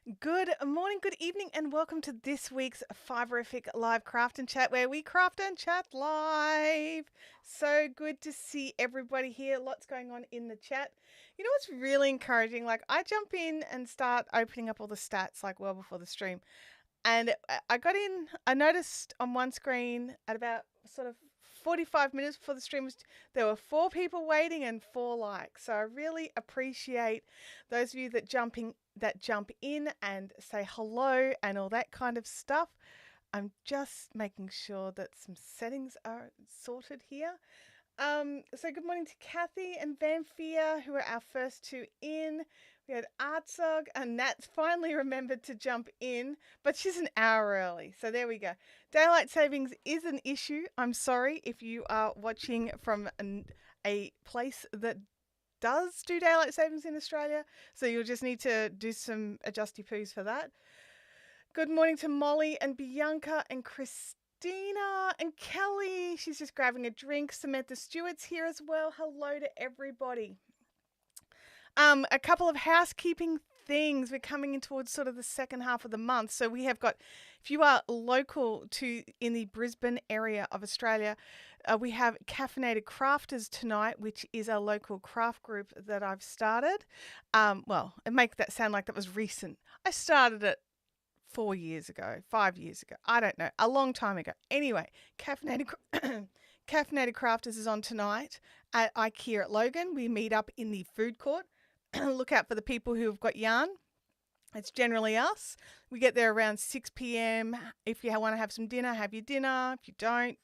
Good morning, good evening, and welcome to this week's Fiberific Live Craft and Chat, where we craft and chat live. So good to see everybody here. Lots going on in the chat. You know what's really encouraging? Like, I jump in and start opening up all the stats like well before the stream. And I got in, I noticed on one screen at about sort of 45 minutes before the stream was, there were 4 people waiting and 4 likes. So I really appreciate those of you that jump in and say hello and all that kind of stuff. I'm just making sure that some settings are sorted here. So good morning to Kathy and Vanfia, who are our first 2 in. We had Artsog, and Nat's finally remembered to jump in, but she's an hour early. So there we go. Daylight savings is an issue. I'm sorry if you are watching from a place that does do daylight savings in Australia. So you'll just need to do some adjusty poos for that. Good morning to Molly and Bianca and Christina and Kelly. She's just grabbing a drink. Samantha Stewart's here as well. Hello to everybody. A couple of housekeeping things. We're coming in towards sort of the second half of the month. So we have got, if you are local to in the Brisbane area of Australia, we have Caffeinated Crafters tonight, which is a local craft group that I've started. Well, it makes that sound like that was recent. I started it 4 years ago, 5 years ago. I don't know, a long time ago. Anyway, Caffeinated Crafters is on tonight at IKEA at Logan. We meet up in the food court. Look out for the people who have got yarn. It's generally us. We get there around 6 p.m. If you want to have some dinner, have your dinner. If you don't.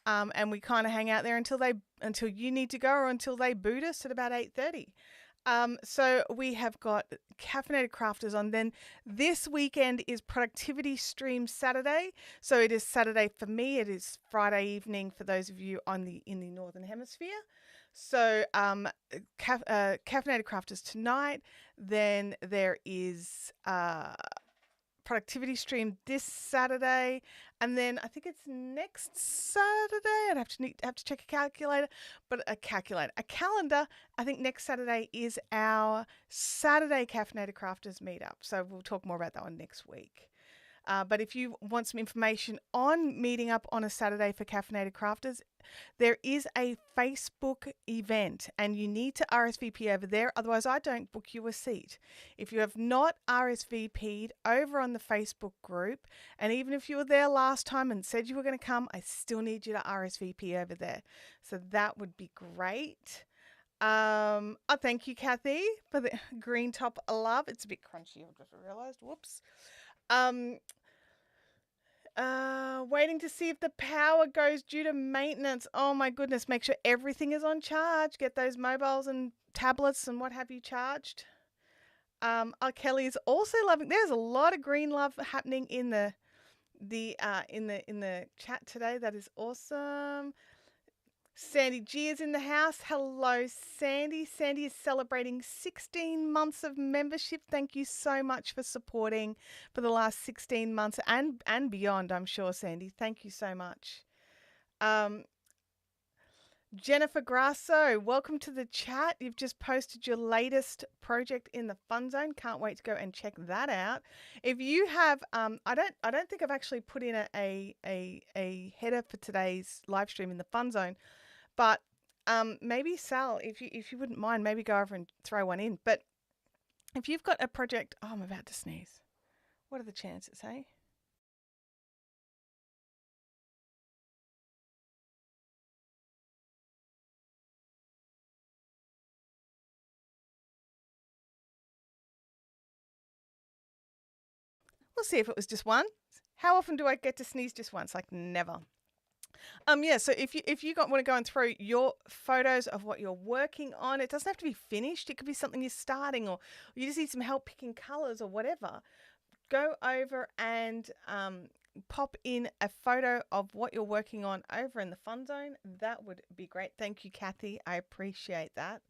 And we kind of hang out there until you need to go or until they boot us at about 8:30. So we have got Caffeinated Crafters on. Then this weekend is Productivity Stream Saturday. So it is Saturday for me. It is Friday evening for those of you in the Northern Hemisphere. So Caffeinated Crafters tonight. Then there is Productivity Stream this Saturday, and then I think it's next Saturday. I'd have to check a calculator, but a calendar. I think next Saturday is our Saturday Caffeinated Crafters meetup. So we'll talk more about that one next week. But if you want some information on meeting up on a Saturday for Caffeinated Crafters, there is a Facebook event and you need to RSVP over there. Otherwise, I don't book you a seat. If you have not RSVP'd over on the Facebook group, and even if you were there last time and said you were going to come, I still need you to RSVP over there. So that would be great. Thank you, Kathy, for the green top love. It's a bit crunchy, I've just realized. Whoops. Waiting to see if the power goes due to maintenance. Oh my goodness, make sure everything is on charge. Get those mobiles and tablets and what have you charged. Kelly is also loving. There's a lot of green love happening in the chat today. That is awesome. Sandy G is in the house. Hello, Sandy. Sandy is celebrating 16 months of membership. Thank you so much for supporting for the last 16 months and beyond, I'm sure, Sandy. Thank you so much. Jennifer Grasso, welcome to the chat. You've just posted your latest project in the Fun Zone. Can't wait to go and check that out. If you have, I don't think I've actually put in a header for today's live stream in the Fun Zone. But maybe Sal, if you wouldn't mind, maybe go over and throw one in. But if you've got a project, I'm about to sneeze. What are the chances, hey? We'll see if it was just one. How often do I get to sneeze just once? Like never. Yeah, so if you want to go and throw your photos of what you're working on, it doesn't have to be finished. It could be something you're starting, or you just need some help picking colors or whatever. Go over and pop in a photo of what you're working on over in the Fun Zone. That would be great. Thank you, Kathy. I appreciate that.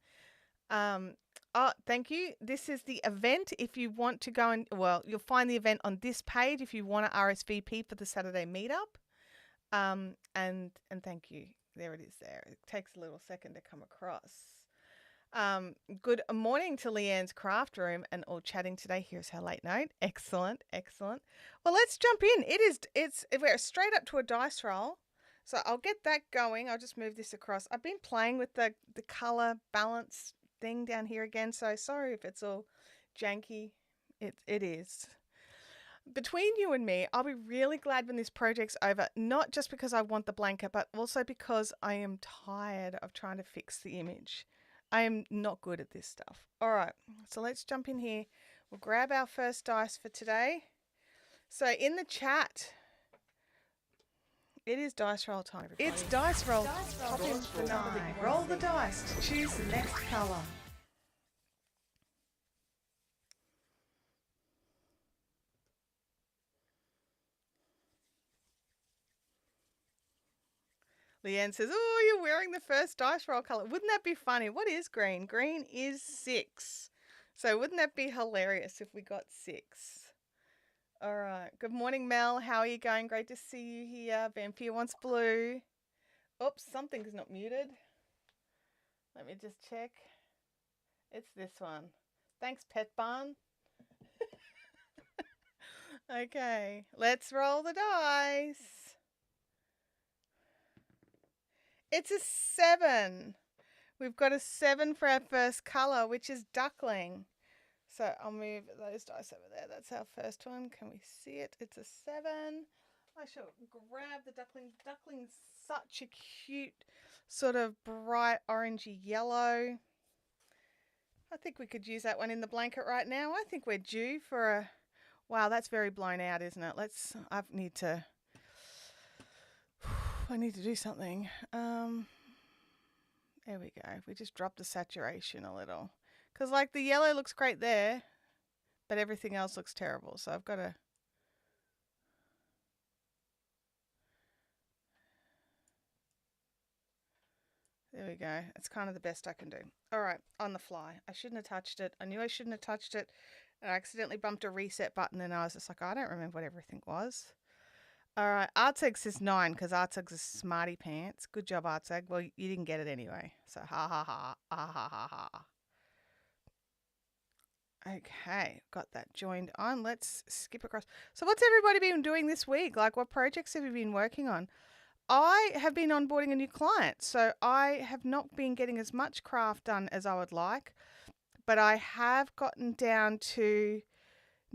Thank you. This is the event. If you want to go and, well, you'll find the event on this page if you want to RSVP for the Saturday meetup. And thank you. There it is there. It takes a little second to come across. Good morning to Leanne's craft room and all chatting today. Here's her late note. Excellent, excellent. Well, let's jump in. We're straight up to a dice roll. So I'll get that going. I'll just move this across. I've been playing with the color balance thing down here again. So sorry if it's all janky. It is. Between you and me, I'll be really glad when this project's over, not just because I want the blanket, but also because I am tired of trying to fix the image. I am not good at this stuff. All right, so let's jump in here. We'll grab our first dice for today. So in the chat, it is dice roll time, everybody. It's dice roll. Pop in the number that you roll the dice to choose the next colour. Leanne says, oh, you're wearing the first dice roll colour. Wouldn't that be funny? What is green? Green is 6. So wouldn't that be hilarious if we got 6? All right. Good morning, Mel. How are you going? Great to see you here. Vampire wants blue. Oops, something's not muted. Let me just check. It's this one. Thanks, Pet Barn. Okay, let's roll the dice. It's a 7. We've got a 7 for our first colour, which is Duckling. So I'll move those dice over there. That's our first one. Can we see it? It's a 7. I shall grab the Duckling. Duckling's such a cute sort of bright orangey yellow. I think we could use that one in the blanket right now. I think we're due for a... Wow, that's very blown out, isn't it? I need to do something. There we go. We just dropped the saturation a little. Because, like, the yellow looks great there, but everything else looks terrible. So I've got to... There we go. It's kind of the best I can do. All right, on the fly. I shouldn't have touched it. I knew I shouldn't have touched it. And I accidentally bumped a reset button, and I was just like, I don't remember what everything was. All right, Artseg says 9 because Artseg's a smarty pants. Good job, Artseg. Well, you didn't get it anyway. So ha ha ha, ha ha ha ha. Okay, got that joined on. Let's skip across. So what's everybody been doing this week? Like, what projects have you been working on? I have been onboarding a new client, so I have not been getting as much craft done as I would like, but I have gotten down to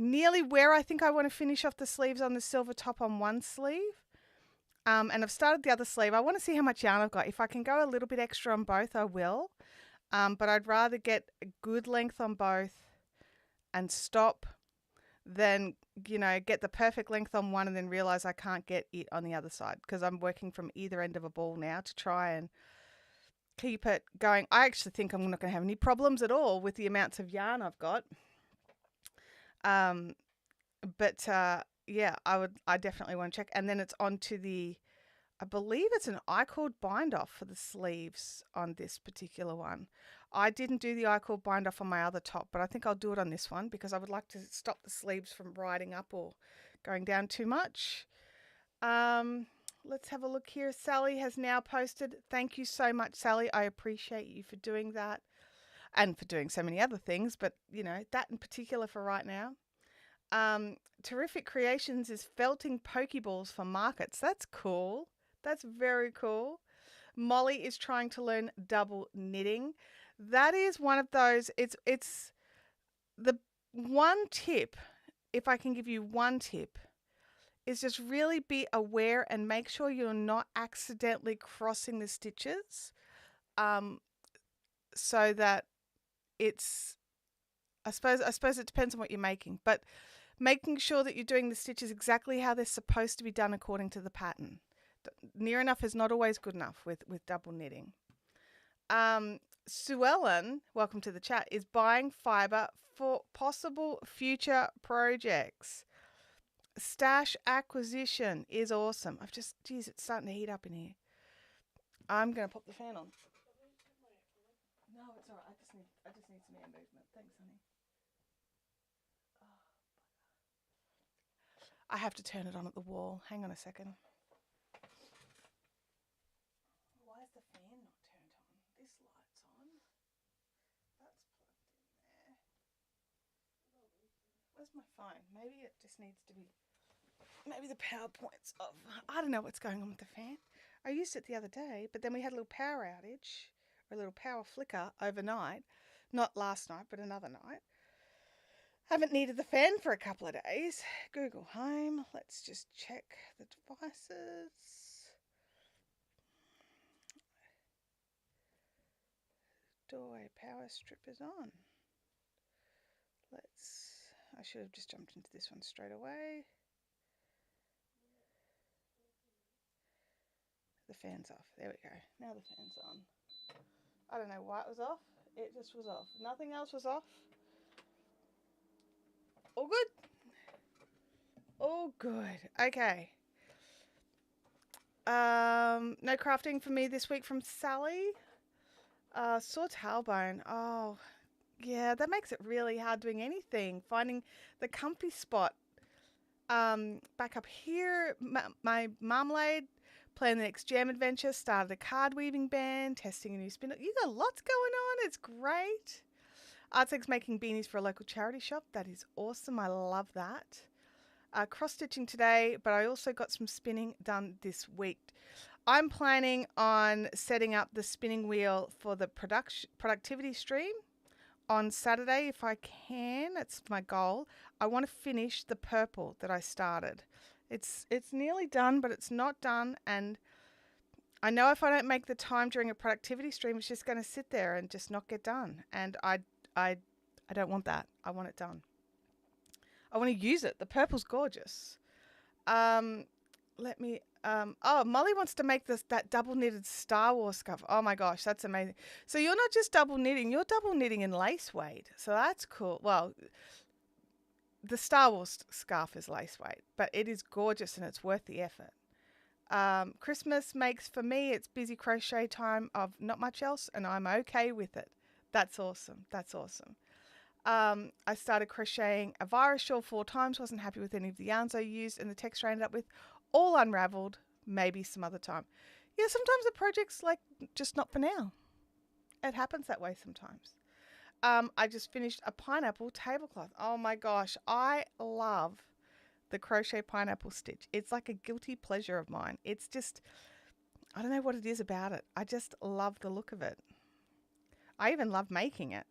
nearly where I think I want to finish off the sleeves on the silver top on one sleeve. And I've started the other sleeve. I want to see how much yarn I've got. If I can go a little bit extra on both, I will. But I'd rather get a good length on both and stop than, get the perfect length on one and then realize I can't get it on the other side, because I'm working from either end of a ball now to try and keep it going. I actually think I'm not going to have any problems at all with the amounts of yarn I've got. Yeah, I definitely want to check. And then it's on to I believe it's an I-cord bind off for the sleeves on this particular one. I didn't do the I-cord bind off on my other top, but I think I'll do it on this one because I would like to stop the sleeves from riding up or going down too much. Let's have a look here. Sally has now posted. Thank you so much, Sally. I appreciate you for doing that and for doing so many other things, but that in particular for right now. Terrific Creations is felting Pokeballs for markets. That's cool. That's very cool. Molly is trying to learn double knitting. That is one of those, it's the one tip, if I can give you one tip, is just really be aware and make sure you're not accidentally crossing the stitches, so that it's, I suppose it depends on what you're making, but making sure that you're doing the stitches exactly how they're supposed to be done according to the pattern. Near enough is not always good enough with double knitting. Sue Ellen, welcome to the chat, is buying fibre for possible future projects. Stash acquisition is awesome. Geez, it's starting to heat up in here. I'm going to pop the fan on. No, it's all right. I just need some air movement. Thanks, honey. I have to turn it on at the wall. Hang on a second. Why is the fan not turned on? This light's on. Where's my phone? Maybe it just needs to be, maybe the PowerPoint's off. I don't know what's going on with the fan. I used it the other day, but then we had a little power outage, or a little power flicker overnight. Not last night, but another night. Haven't needed the fan for a couple of days. Google Home. Let's just check the devices. Doorway power strip is on. I should have just jumped into this one straight away. The fan's off. There we go. Now the fan's on. I don't know why it was off. It just was off. Nothing else was off. All good. All good. Okay. No crafting for me this week from Sally. Sore tailbone. Oh, yeah, that makes it really hard doing anything. Finding the comfy spot. Back up here, my marmalade, playing the next jam adventure, started a card weaving band, testing a new spindle. You got lots going on. It's great. Artsig's making beanies for a local charity shop. That is awesome. I love that. Cross stitching today, but I also got some spinning done this week. I'm planning on setting up the spinning wheel for the productivity stream on Saturday if I can. That's my goal. I want to finish the purple that I started. It's nearly done, but it's not done, and I know if I don't make the time during a productivity stream, it's just going to sit there and just not get done. And I don't want that. I want it done. I want to use it. The purple's gorgeous. Molly wants to make that double knitted Star Wars scarf. Oh my gosh, that's amazing. So you're not just double knitting, you're double knitting in lace weight. So that's cool. Well, the Star Wars scarf is lace weight, but it is gorgeous and it's worth the effort. Christmas makes, for me, it's busy crochet time of not much else, and I'm okay with it. That's awesome. That's awesome. I started crocheting a virus shawl 4 times, wasn't happy with any of the yarns I used, and the texture I ended up with all unraveled, maybe some other time. Yeah, sometimes the project's like just not for now. It happens that way sometimes. I just finished a pineapple tablecloth. Oh my gosh, I love the crochet pineapple stitch. It's like a guilty pleasure of mine. It's just, I don't know what it is about it. I just love the look of it. I even love making it.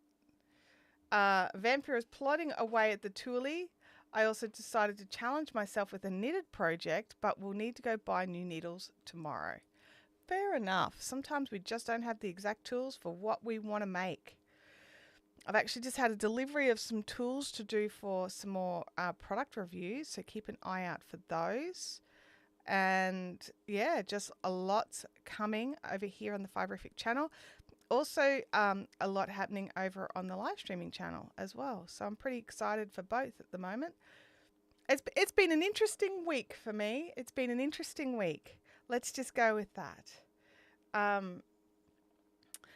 Vampire is plodding away at the toolie. I also decided to challenge myself with a knitted project, but we'll need to go buy new needles tomorrow. Fair enough. Sometimes we just don't have the exact tools for what we want to make. I've actually just had a delivery of some tools to do for some more product reviews, so keep an eye out for those. And yeah, just a lot coming over here on the Fiberific channel. Also, a lot happening over on the live streaming channel as well. So I'm pretty excited for both at the moment. It's been an interesting week for me. It's been an interesting week. Let's just go with that.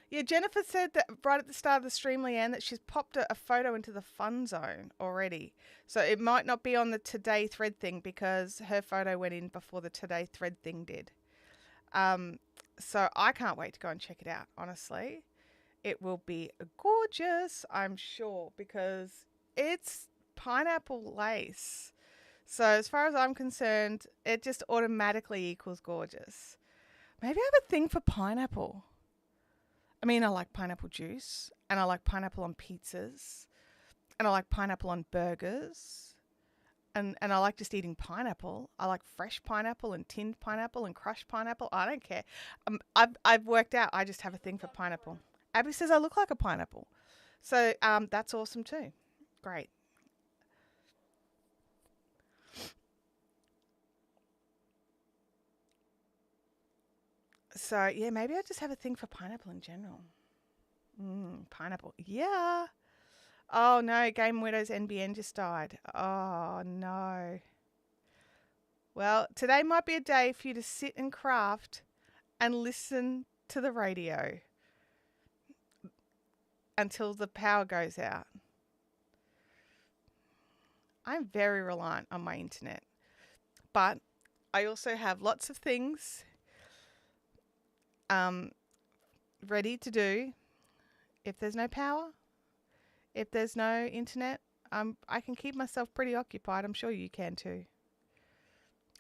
Yeah, Jennifer said that right at the start of the stream, Leanne, that she's popped a photo into the fun zone already. So it might not be on the Today thread thing because her photo went in before the Today thread thing did. So I can't wait to go and check it out, honestly. It will be gorgeous, I'm sure, because it's pineapple lace. So as far as I'm concerned, it just automatically equals gorgeous. Maybe I have a thing for pineapple. I mean, I like pineapple juice, and I like pineapple on pizzas, and I like pineapple on burgers. And I like just eating pineapple. I like fresh pineapple and tinned pineapple and crushed pineapple. I don't care. I've worked out I just have a thing for pineapple. Abby says I look like a pineapple. So that's awesome too. Great. So yeah, maybe I just have a thing for pineapple in general. Pineapple. Yeah. Oh no, Game Widow's NBN just died. Oh no. Well, today might be a day for you to sit and craft and listen to the radio until the power goes out. I'm very reliant on my internet, but I also have lots of things ready to do if there's no power. If there's no internet, I can keep myself pretty occupied. I'm sure you can too.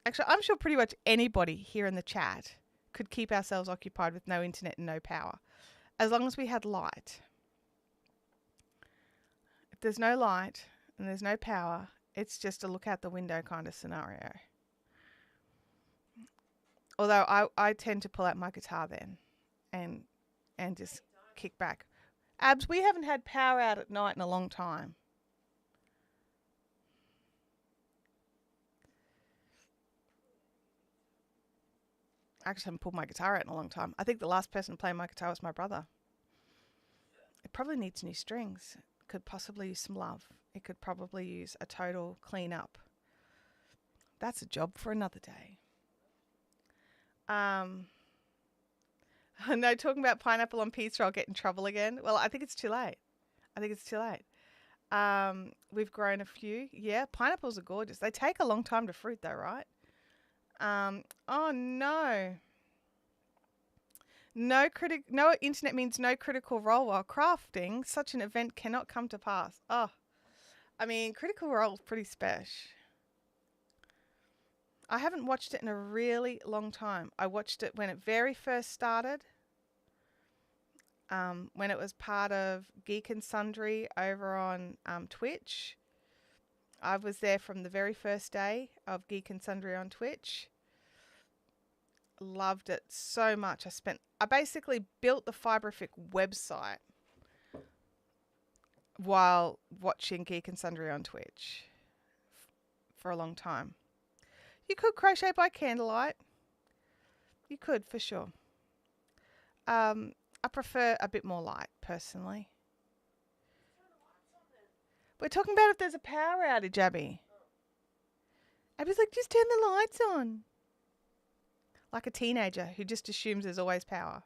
Actually, I'm sure pretty much anybody here in the chat could keep ourselves occupied with no internet and no power, as long as we had light. If there's no light and there's no power, it's just a look out the window kind of scenario. Although I tend to pull out my guitar then and just kick back. Abs, we haven't had power out at night in a long time. I actually haven't pulled my guitar out in a long time. I think the last person playing my guitar was my brother. It probably needs new strings. It could possibly use some love. It could probably use a total clean up. That's a job for another day. No, talking about pineapple on pizza, I'll get in trouble again. Well, I think it's too late. We've grown a few. Yeah, pineapples are gorgeous. They take a long time to fruit though, right? Oh no. No internet means no critical role while crafting. Such an event cannot come to pass. Oh, I mean, critical role is pretty special. I haven't watched it in a really long time. I watched it when it very first started. When it was part of Geek and Sundry over on Twitch. I was there from the very first day of Geek and Sundry on Twitch. Loved it so much. I basically built the Fibrific website while watching Geek and Sundry on Twitch for a long time. You could crochet by candlelight. You could, for sure. I prefer a bit more light, personally. We're talking about if there's a power outage, Abby. Abby's like, just turn the lights on. Like a teenager who just assumes there's always power.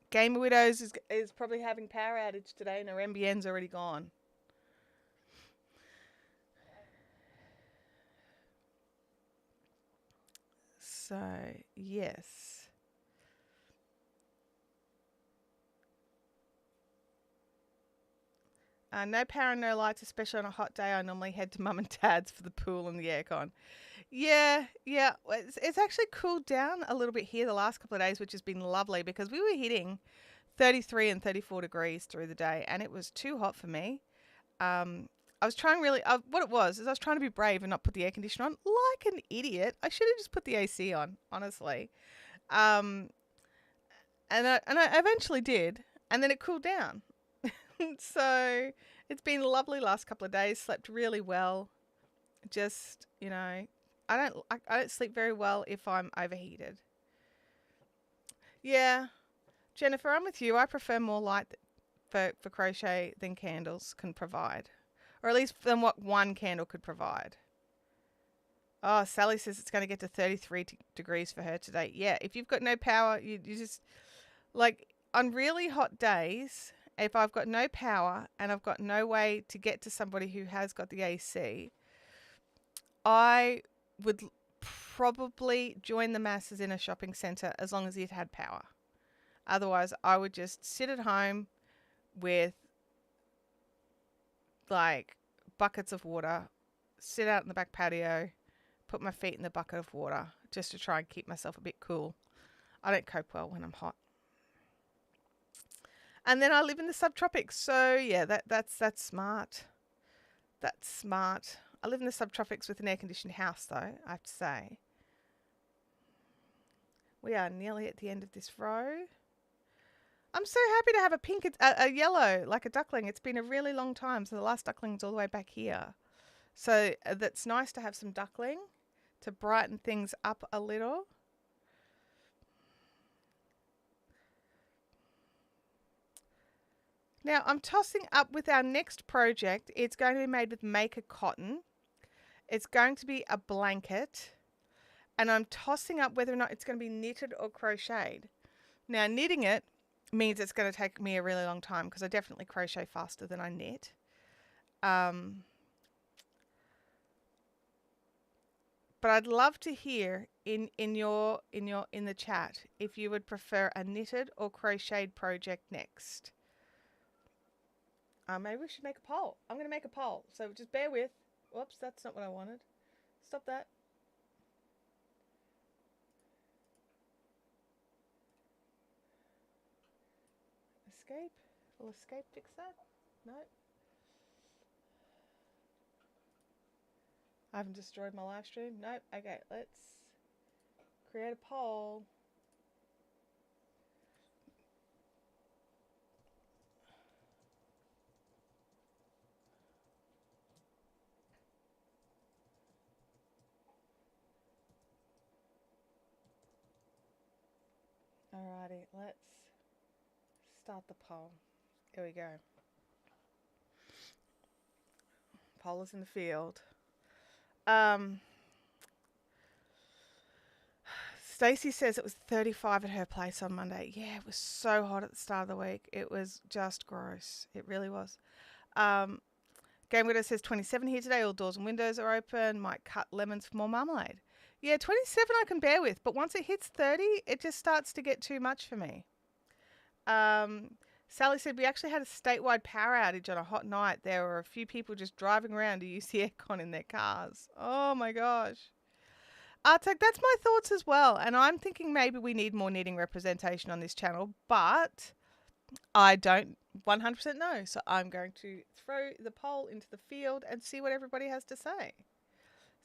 Gamer Widows is probably having power outage today and her NBN's already gone. So, yes. No power and no lights, especially on a hot day. I normally head to mum and dad's for the pool and the aircon. Yeah. It's actually cooled down a little bit here the last couple of days, which has been lovely because we were hitting 33 and 34 degrees through the day and it was too hot for me. I was trying what it was is I was trying to be brave and not put the air conditioner on like an idiot. I should have just put the AC on, honestly. And I eventually did, and then it cooled down. So it's been lovely last couple of days. Slept really well. Just, I don't sleep very well if I'm overheated. Yeah, Jennifer, I'm with you. I prefer more light for crochet than candles can provide. Or at least than what one candle could provide. Oh, Sally says it's going to get to 33 degrees for her today. Yeah, if you've got no power, you just, like, on really hot days, if I've got no power and I've got no way to get to somebody who has got the AC, I would probably join the masses in a shopping centre as long as it had power. Otherwise, I would just sit at home with like buckets of water, sit out in the back patio, put my feet in the bucket of water just to try and keep myself a bit cool. I don't cope well when I'm hot. And then I live in the subtropics, so yeah, that's smart. That's smart. I live in the subtropics with an air-conditioned house, though, I have to say. We are nearly at the end of this row. I'm so happy to have a pink, a yellow, like a duckling. It's been a really long time, so the last duckling's all the way back here. So that's nice to have some duckling to brighten things up a little. Now, I'm tossing up with our next project. It's going to be made with Maker cotton. It's going to be a blanket. And I'm tossing up whether or not it's going to be knitted or crocheted. Now, knitting it means it's going to take me a really long time because I definitely crochet faster than I knit. But I'd love to hear in the chat if you would prefer a knitted or crocheted project next. Maybe we should make a poll. I'm going to make a poll. So just bear with. Whoops, that's not what I wanted. Stop that. Escape. Will escape fix that? No. I haven't destroyed my live stream. Nope. Okay, let's create a poll. Alrighty, let's start the poll. Here we go. Poll is in the field. Stacey says it was 35 at her place on Monday. Yeah, it was so hot at the start of the week. It was just gross. It really was. Game Widow says 27 here today. All doors and windows are open. Might cut lemons for more marmalade. Yeah, 27 I can bear with, but once it hits 30, it just starts to get too much for me. Sally said we actually had a statewide power outage on a hot night. There were a few people just driving around to use the aircon in their cars. Oh my gosh. Artek, that's my thoughts as well. And I'm thinking maybe we need more knitting representation on this channel, but I don't 100% know. So I'm going to throw the poll into the field and see what everybody has to say.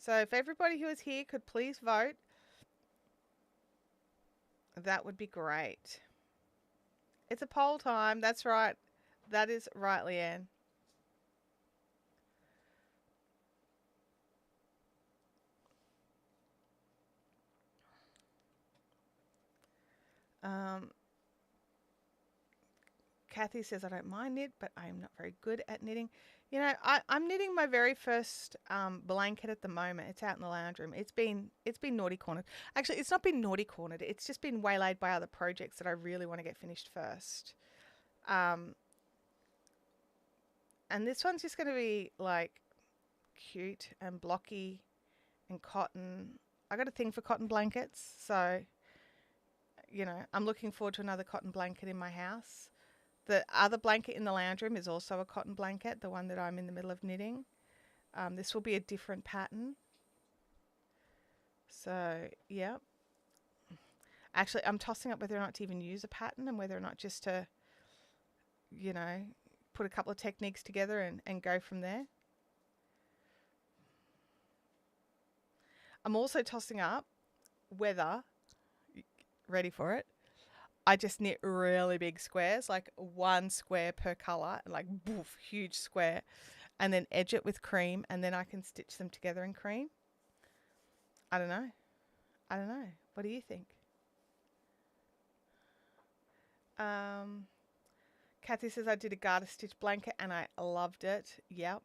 So if everybody who is here could please vote, that would be great. It's a poll time. That's right. That is right, Leanne. Kathy says, I don't mind knit, but I'm not very good at knitting. You know, I'm knitting my very first blanket at the moment. It's out in the lounge room. It's been naughty cornered. Actually, it's not been naughty cornered. It's just been waylaid by other projects that I really want to get finished first. And this one's just going to be like cute and blocky and cotton. I got a thing for cotton blankets, so you know, I'm looking forward to another cotton blanket in my house. The other blanket in the lounge room is also a cotton blanket, the one that I'm in the middle of knitting. This will be a different pattern. So, yeah. Actually, I'm tossing up whether or not to even use a pattern and whether or not just to, you know, put a couple of techniques together and go from there. I'm also tossing up whether, ready for it, I just knit really big squares, like one square per colour, like boof, huge square, and then edge it with cream, and then I can stitch them together in cream. I don't know. What do you think? Kathy says I did a garter stitch blanket and I loved it. Yep.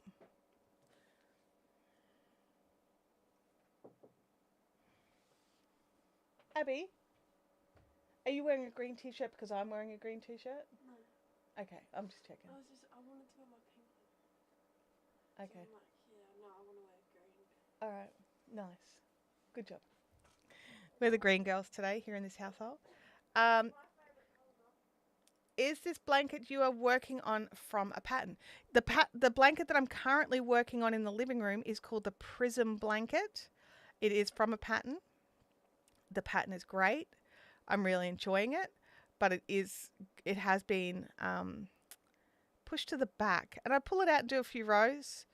Abby, are you wearing a green t-shirt because I'm wearing a green t-shirt? No. Okay, I'm just checking. I wanted to wear my pink one. Okay. So I'm like, yeah, no, I want to wear green. All right. Nice. Good job. We're the green girls today here in this household. Is this blanket you are working on from a pattern? The blanket that I'm currently working on in the living room is called the Prism blanket. It is from a pattern. The pattern is great. I'm really enjoying it, but it has been pushed to the back, and I pull it out and do a few rows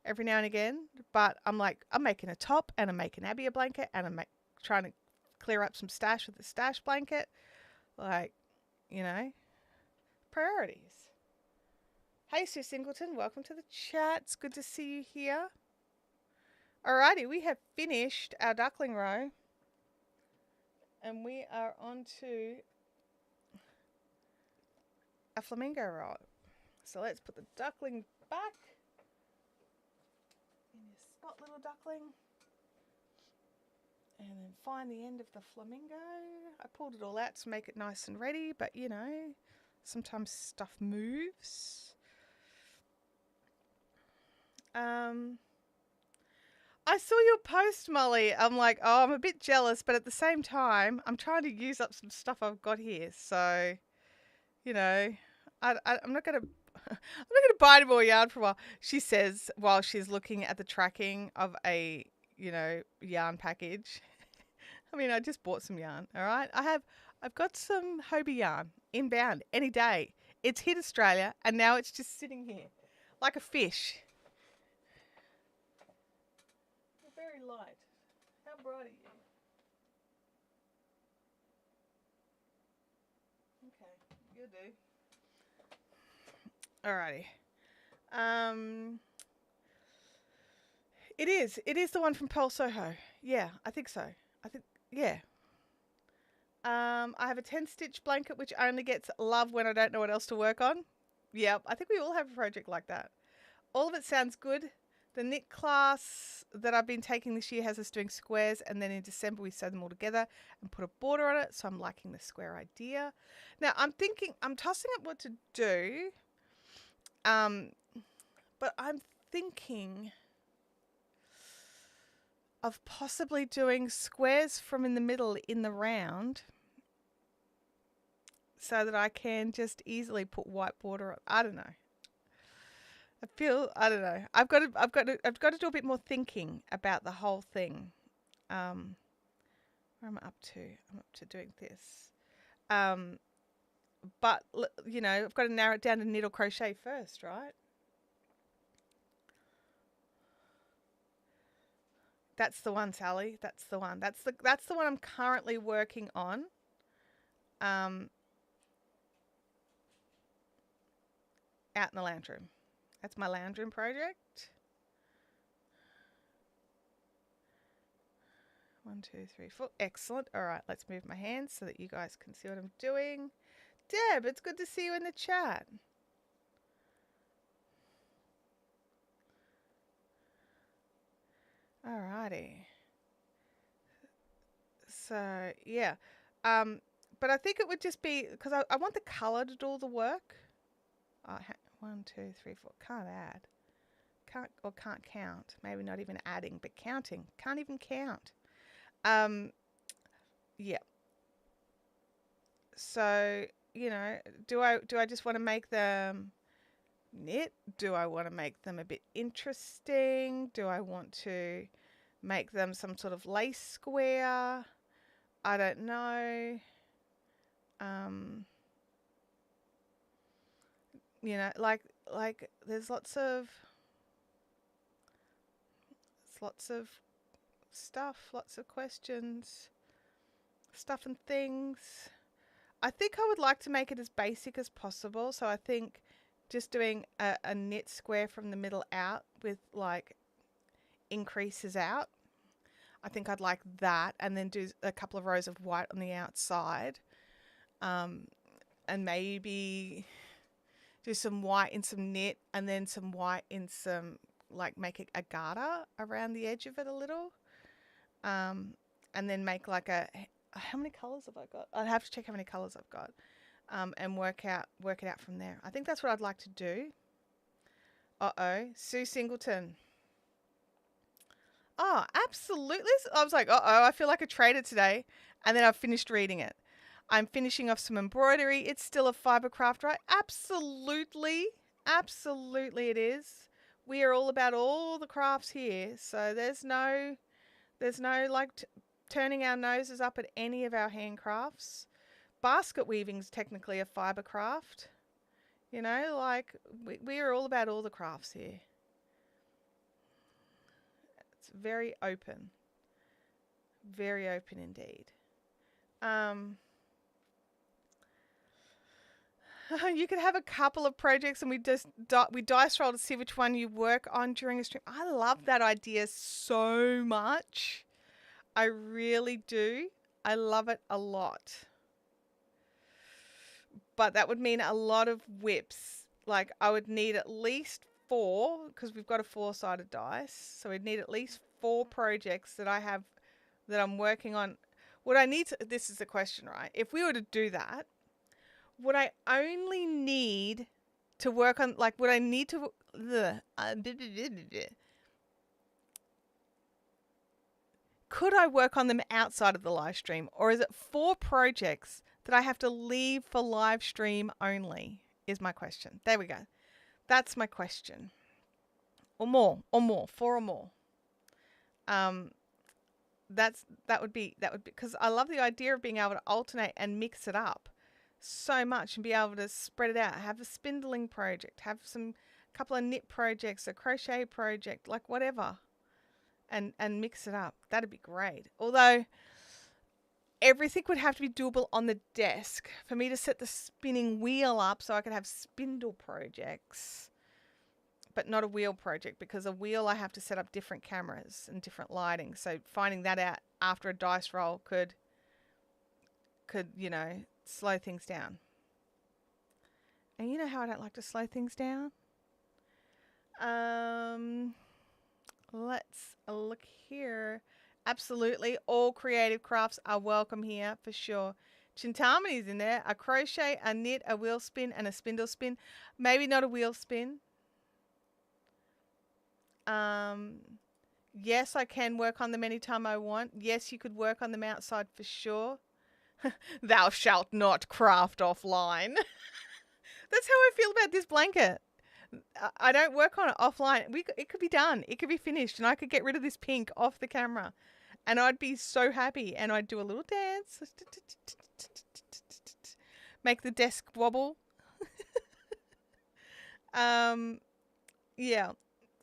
every now and again. But I'm making a top, and I'm making Abby a blanket, and I'm trying to clear up some stash with the stash blanket. Like, you know, priorities. Hey, Sue Singleton, welcome to the chat. It's good to see you here. Alrighty, we have finished our duckling row. And we are on to a flamingo row. So let's put the duckling back in your spot, little duckling. And then find the end of the flamingo. I pulled it all out to make it nice and ready, but you know, sometimes stuff moves. I saw your post, Molly. I'm like, oh, I'm a bit jealous, but at the same time, I'm trying to use up some stuff I've got here. So, you know, I'm not going to... I'm not going to buy any more yarn for a while. She says while she's looking at the tracking of a, yarn package. I mean, I just bought some yarn, all right? I've got some Hobie yarn inbound any day. It's hit Australia and now it's just sitting here like a fish. You're very light. How bright are you? Okay, you do. Alrighty. It is. It is the one from Pearl Soho. Yeah, I think so. Yeah. I have a 10-stitch blanket which only gets love when I don't know what else to work on. Yep, I think we all have a project like that. All of it sounds good. The knit class that I've been taking this year has us doing squares, and then in December we sew them all together and put a border on it, so I'm liking the square idea. Now I'm tossing up what to do, but I'm thinking of possibly doing squares from in the middle in the round so that I can just easily put white border on. I don't know. I don't know. I've got to do a bit more thinking about the whole thing. Where am I up to? I'm up to doing this. But I've got to narrow it down to knit or crochet first, right? That's the one, Sally. That's the one. That's the one I'm currently working on. Out in the lounge room. That's my lounge room project. 1, 2, 3, 4. Excellent. All right, let's move my hands so that you guys can see what I'm doing. Deb, it's good to see you in the chat. Alrighty. So, yeah. But I think it would just be, because I want the colour to do all the work. 1, 2, 3, 4. Can't add. Can't count. Maybe not even adding, but counting. Can't even count. Yeah. So, do I just want to make them knit? Do I want to make them a bit interesting? Do I want to make them some sort of lace square? I don't know. Like there's lots of stuff, lots of questions, stuff and things. I think I would like to make it as basic as possible. So I think just doing a knit square from the middle out with like increases out. I think I'd like that, and then do a couple of rows of white on the outside, and maybe do some white in some knit, and then some white in some, like, make a garter around the edge of it a little, and then make like how many colours have I got? I'd have to check how many colours I've got, and work it out from there. I think that's what I'd like to do. Sue Singleton. Oh, absolutely. I was like, I feel like a trader today. And then I've finished reading it. I'm finishing off some embroidery. It's still a fiber craft, right? Absolutely. Absolutely it is. We are all about all the crafts here. So there's no like turning our noses up at any of our handcrafts. Basket weaving's technically a fiber craft. Like we are all about all the crafts here. Very open indeed. You could have a couple of projects and we dice roll to see which one you work on during a stream. I love that idea so much. I really do. I love it a lot. But that would mean a lot of whips. Like I would need at least 4, because we've got a 4-sided dice, so we'd need at least 4 projects that I have that I'm working on. Would I need to, this is the question, right? If we were to do that, would I only need to work on, like, would I need to, could I work on them outside of the live stream, or is it 4 projects that I have to leave for live stream only, is my question. There we go. That's my question. Or more, 4 or more. That would be because I love the idea of being able to alternate and mix it up so much and be able to spread it out. Have a spindling project, have some couple of knit projects, a crochet project, like whatever, and mix it up. That'd be great. Although everything would have to be doable on the desk for me to set the spinning wheel up so I could have spindle projects, but not a wheel project, because a wheel I have to set up different cameras and different lighting. So finding that out after a dice roll could slow things down. And you know how I don't like to slow things down. Let's look here. Absolutely, all creative crafts are welcome here for sure. Chintamani's in there. A crochet, a knit, a wheel spin, and a spindle spin. Maybe not a wheel spin. Yes, I can work on them anytime I want. Yes, you could work on them outside for sure. Thou shalt not craft offline. That's how I feel about this blanket. I don't work on it offline. It could be done. It could be finished, and I could get rid of this pink off the camera, and I'd be so happy. And I'd do a little dance, make the desk wobble. Yeah,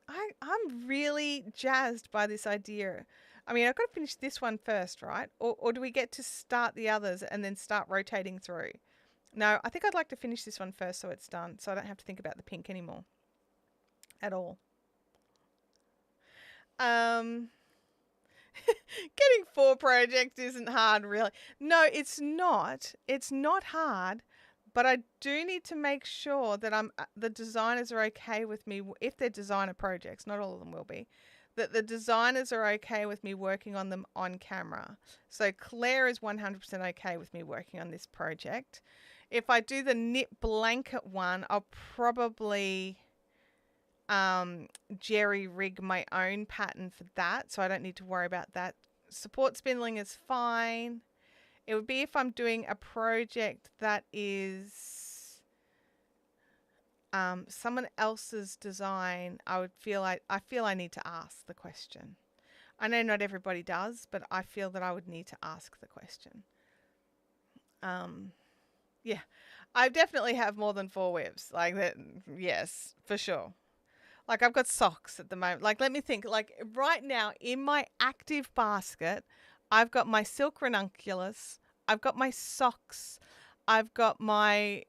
I'm really jazzed by this idea. I mean, I've got to finish this one first, right? Or do we get to start the others and then start rotating through? No, I think I'd like to finish this one first so it's done, so I don't have to think about the pink anymore at all. Getting 4 projects isn't hard, really. No, it's not. It's not hard, but I do need to make sure that the designers are okay with me, if they're designer projects, not all of them will be, that the designers are okay with me working on them on camera. So Claire is 100% okay with me working on this project. If I do the knit blanket one, I'll probably jerry rig my own pattern for that, so I don't need to worry about that. Support spindling is fine. It would be if I'm doing a project that is someone else's design, I feel I need to ask the question. I know not everybody does, but I feel that I would need to ask the question. Yeah, I definitely have more than 4 whips. Like that, yes, for sure. Like I've got socks at the moment. Like let me think. Like right now in my active basket, I've got my silk ranunculus. I've got my socks. I've got my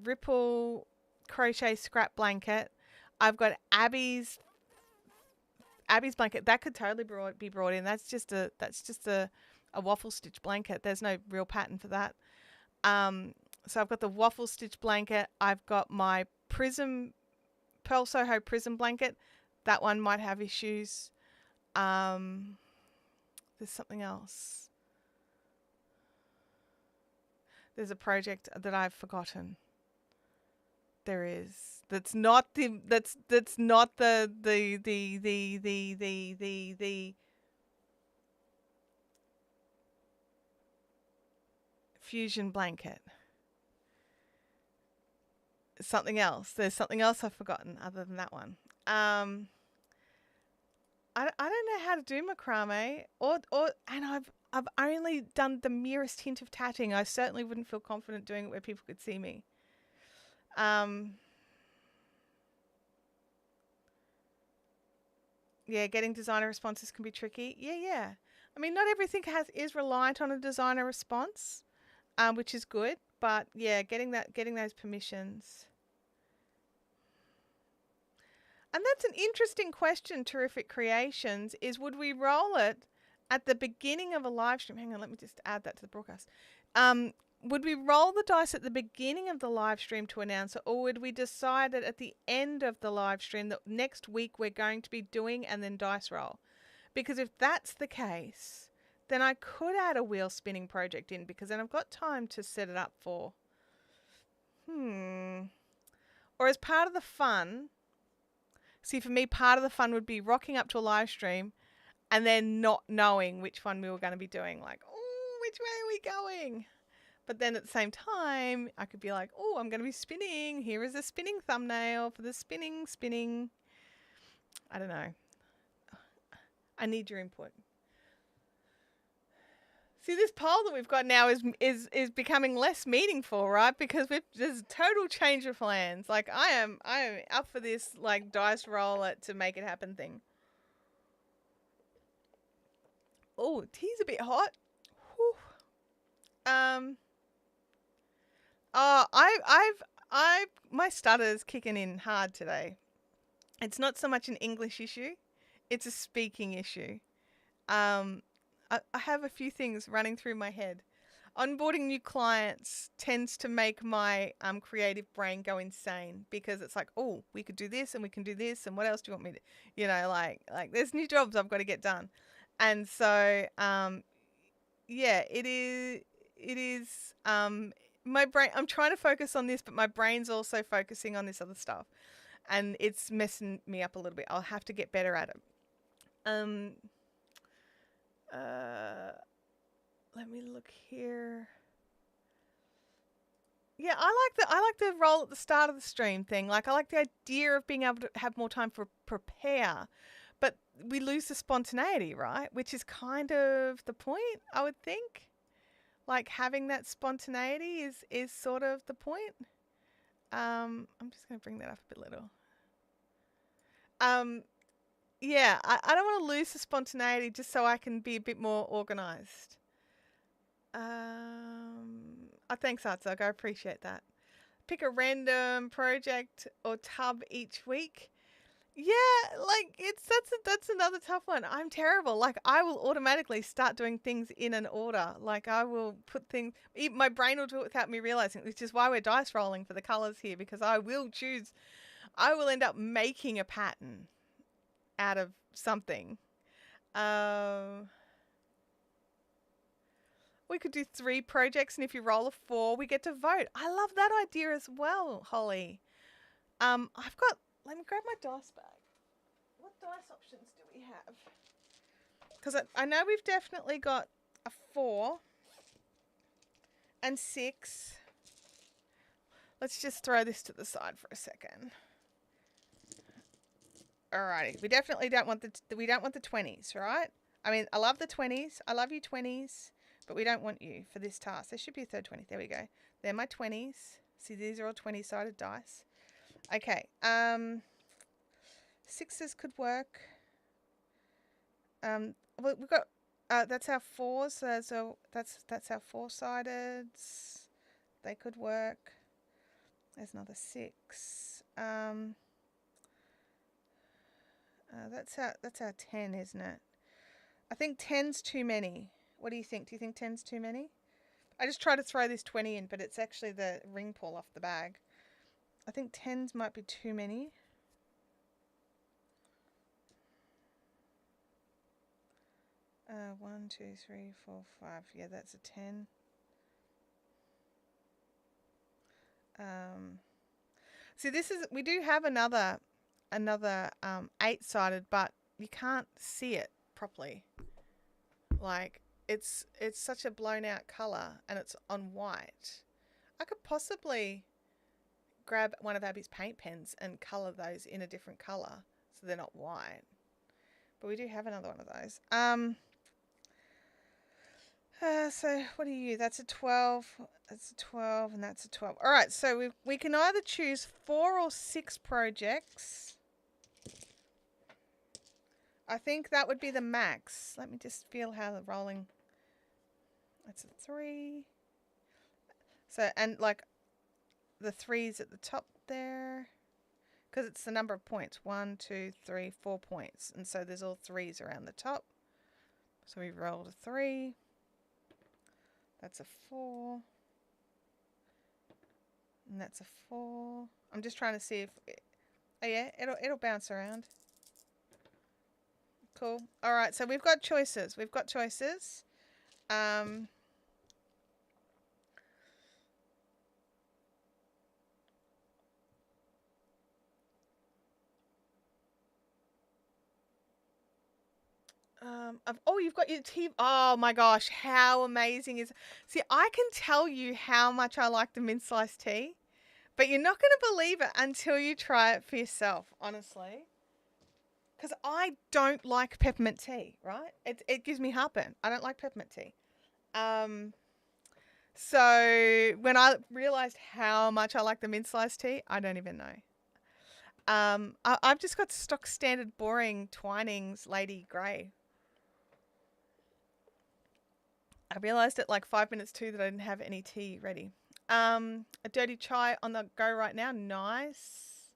ripple crochet scrap blanket. I've got Abby's blanket. That could totally be brought in. That's just a waffle stitch blanket. There's no real pattern for that. So I've got the waffle stitch blanket. I've got my Pearl Soho prism blanket. That one might have issues. There's something else. There's a project that I've forgotten. There is. That's not the fusion blanket. Something else. There's something else I've forgotten other than that one. I don't know how to do macrame, and I've only done the merest hint of tatting. I certainly wouldn't feel confident doing it where people could see me. Yeah, getting designer responses can be tricky. Yeah. I mean, not everything is reliant on a designer response, which is good. But yeah, getting those permissions. And that's an interesting question, Terrific Creations, is would we roll it at the beginning of a live stream? Hang on, let me just add that to the broadcast. Would we roll the dice at the beginning of the live stream to announce it, or would we decide it at the end of the live stream that next week we're going to be doing and then dice roll? Because if that's the case, then I could add a wheel spinning project in, because then I've got time to set it up for. Or as part of the fun, see, for me, part of the fun would be rocking up to a live stream and then not knowing which one we were going to be doing. Like, oh, which way are we going? But then at the same time, I could be like, oh, I'm going to be spinning. Here is a spinning thumbnail for the spinning. I don't know. I need your input. See, this poll that we've got now is becoming less meaningful, right? Because there's a total change of plans. Like I am up for this like dice roll it to make it happen thing. Oh, tea's a bit hot. Whew. My stutter's kicking in hard today. It's not so much an English issue, it's a speaking issue. I have a few things running through my head. Onboarding new clients tends to make my creative brain go insane because it's like, oh, we could do this and we can do this and what else do you want me to, like there's new jobs I've got to get done, and so yeah, it is my brain. I'm trying to focus on this, but my brain's also focusing on this other stuff, and it's messing me up a little bit. I'll have to get better at it. Let me look here. Yeah, I like the roll at the start of the stream thing. Like I like the idea of being able to have more time for prepare, but we lose the spontaneity, right? Which is kind of the point, I would think. Like having that spontaneity is sort of the point. I'm just going to bring that up a bit little. Yeah, I don't want to lose the spontaneity just so I can be a bit more organised. Thanks, Artzog. I appreciate that. Pick a random project or tub each week. Yeah, like that's another tough one. I'm terrible. Like I will automatically start doing things in an order. Like I will put things. My brain will do it without me realizing, which is why we're dice rolling for the colors here, because I will choose. I will end up making a pattern out of something. We could do 3 projects, and if you roll a 4, we get to vote. I love that idea as well, Holly. Let me grab my dice bag. What dice options do we have? Because I know we've definitely got a 4 and 6. Let's just throw this to the side for a second. Alrighty, we definitely don't want the 20s, right? I mean, I love the 20s. I love you 20s, but we don't want you for this task. There should be a third 20. There we go. They're my 20s. See, these are all 20-sided dice. Okay. 6s could work. Well, we've got that's our 4s. So that's our 4-sided. They could work. There's another 6. That's our 10, isn't it? I think 10's too many. What do you think? Do you think 10's too many? I just try to throw this 20 in, but it's actually the ring pull off the bag. I think 10's might be too many. One, 2, 3, 4, 5. Yeah, that's a 10. See, we do have another 8-sided, but you can't see it properly. Like it's such a blown out color, and it's on white. I could possibly grab one of Abby's paint pens and color those in a different color so they're not white. But we do have another one of those. So what are you? That's a 12. That's a 12, and that's a 12. All right, so we can either choose 4 or 6 projects. I think that would be the max. Let me just feel how the rolling. That's a 3. So, and like the 3's at the top there, because it's the number of points. 1, 2, 3, 4 points, and so there's all 3's around the top. So we rolled a 3. That's a 4. And that's a 4. I'm just trying to see if oh yeah, it'll bounce around. Cool. All right, so we've got choices. Oh, you've got your tea. Oh my gosh, how amazing is. See, I can tell you how much I like the mint sliced tea, but you're not going to believe it until you try it for yourself, honestly. Because I don't like peppermint tea, right? It gives me heartburn. I don't like peppermint tea. So when I realized how much I like the mint sliced tea, I don't even know. I've just got stock standard boring Twinings Lady Grey. I realized at like 5 minutes to that I didn't have any tea ready. A dirty chai on the go right now. Nice.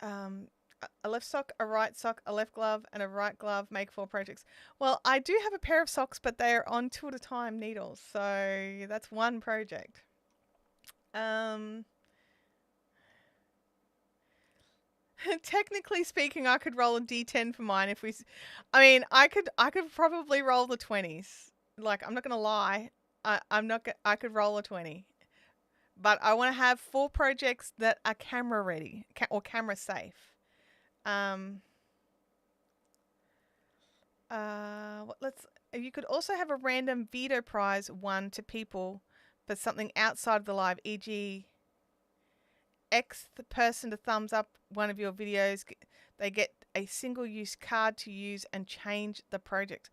A left sock, a right sock, a left glove, and a right glove make 4 projects. Well, I do have a pair of socks, but they are on 2 at a time needles. So that's 1 project. Technically speaking, I could roll a D10 for mine if we. I mean, I could probably roll the 20s. Like, I'm not gonna lie, I'm not. I could roll a 20, but I want to have 4 projects that are camera ready or camera safe. Let's. You could also have a random veto prize one to people, but something outside of the live, e.g. X the person to thumbs up one of your videos, they get a single-use card to use and change the project.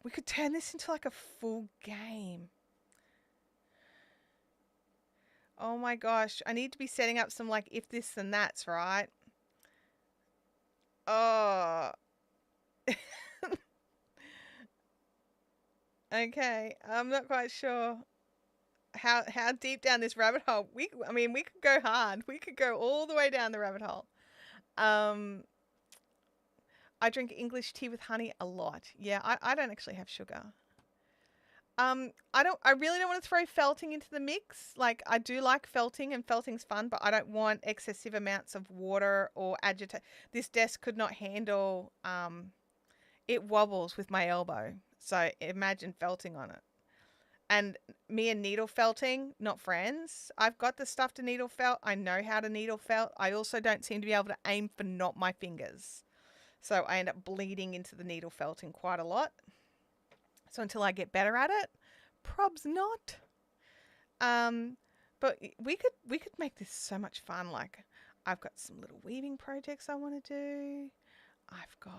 We could turn this into like a full game. Oh my gosh, I need to be setting up some like if this then that's, right? Oh. Okay, I'm not quite sure how deep down this rabbit hole. We could go hard. We could go all the way down the rabbit hole. I drink English tea with honey a lot. Yeah, I don't actually have sugar. I really don't want to throw felting into the mix. Like, I do like felting and felting's fun, but I don't want excessive amounts of water or agitate. This desk could not handle, it wobbles with my elbow. So imagine felting on it. And me and needle felting, not friends. I've got the stuff to needle felt. I know how to needle felt. I also don't seem to be able to aim for not my fingers. So I end up bleeding into the needle felting quite a lot. So until I get better at it, probs not. But we could make this so much fun. Like, I've got some little weaving projects I want to do. I've got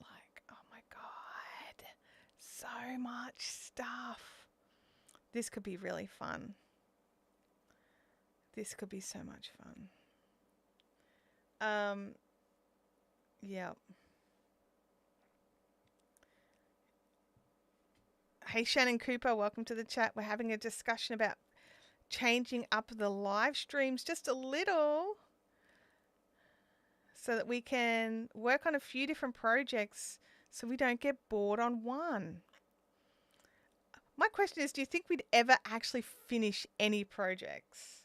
like, oh my God, so much stuff. This could be really fun. This could be so much fun. Yeah. Hey, Shannon Cooper, welcome to the chat. We're having a discussion about changing up the live streams just a little so that we can work on a few different projects so we don't get bored on one. My question is, do you think we'd ever actually finish any projects?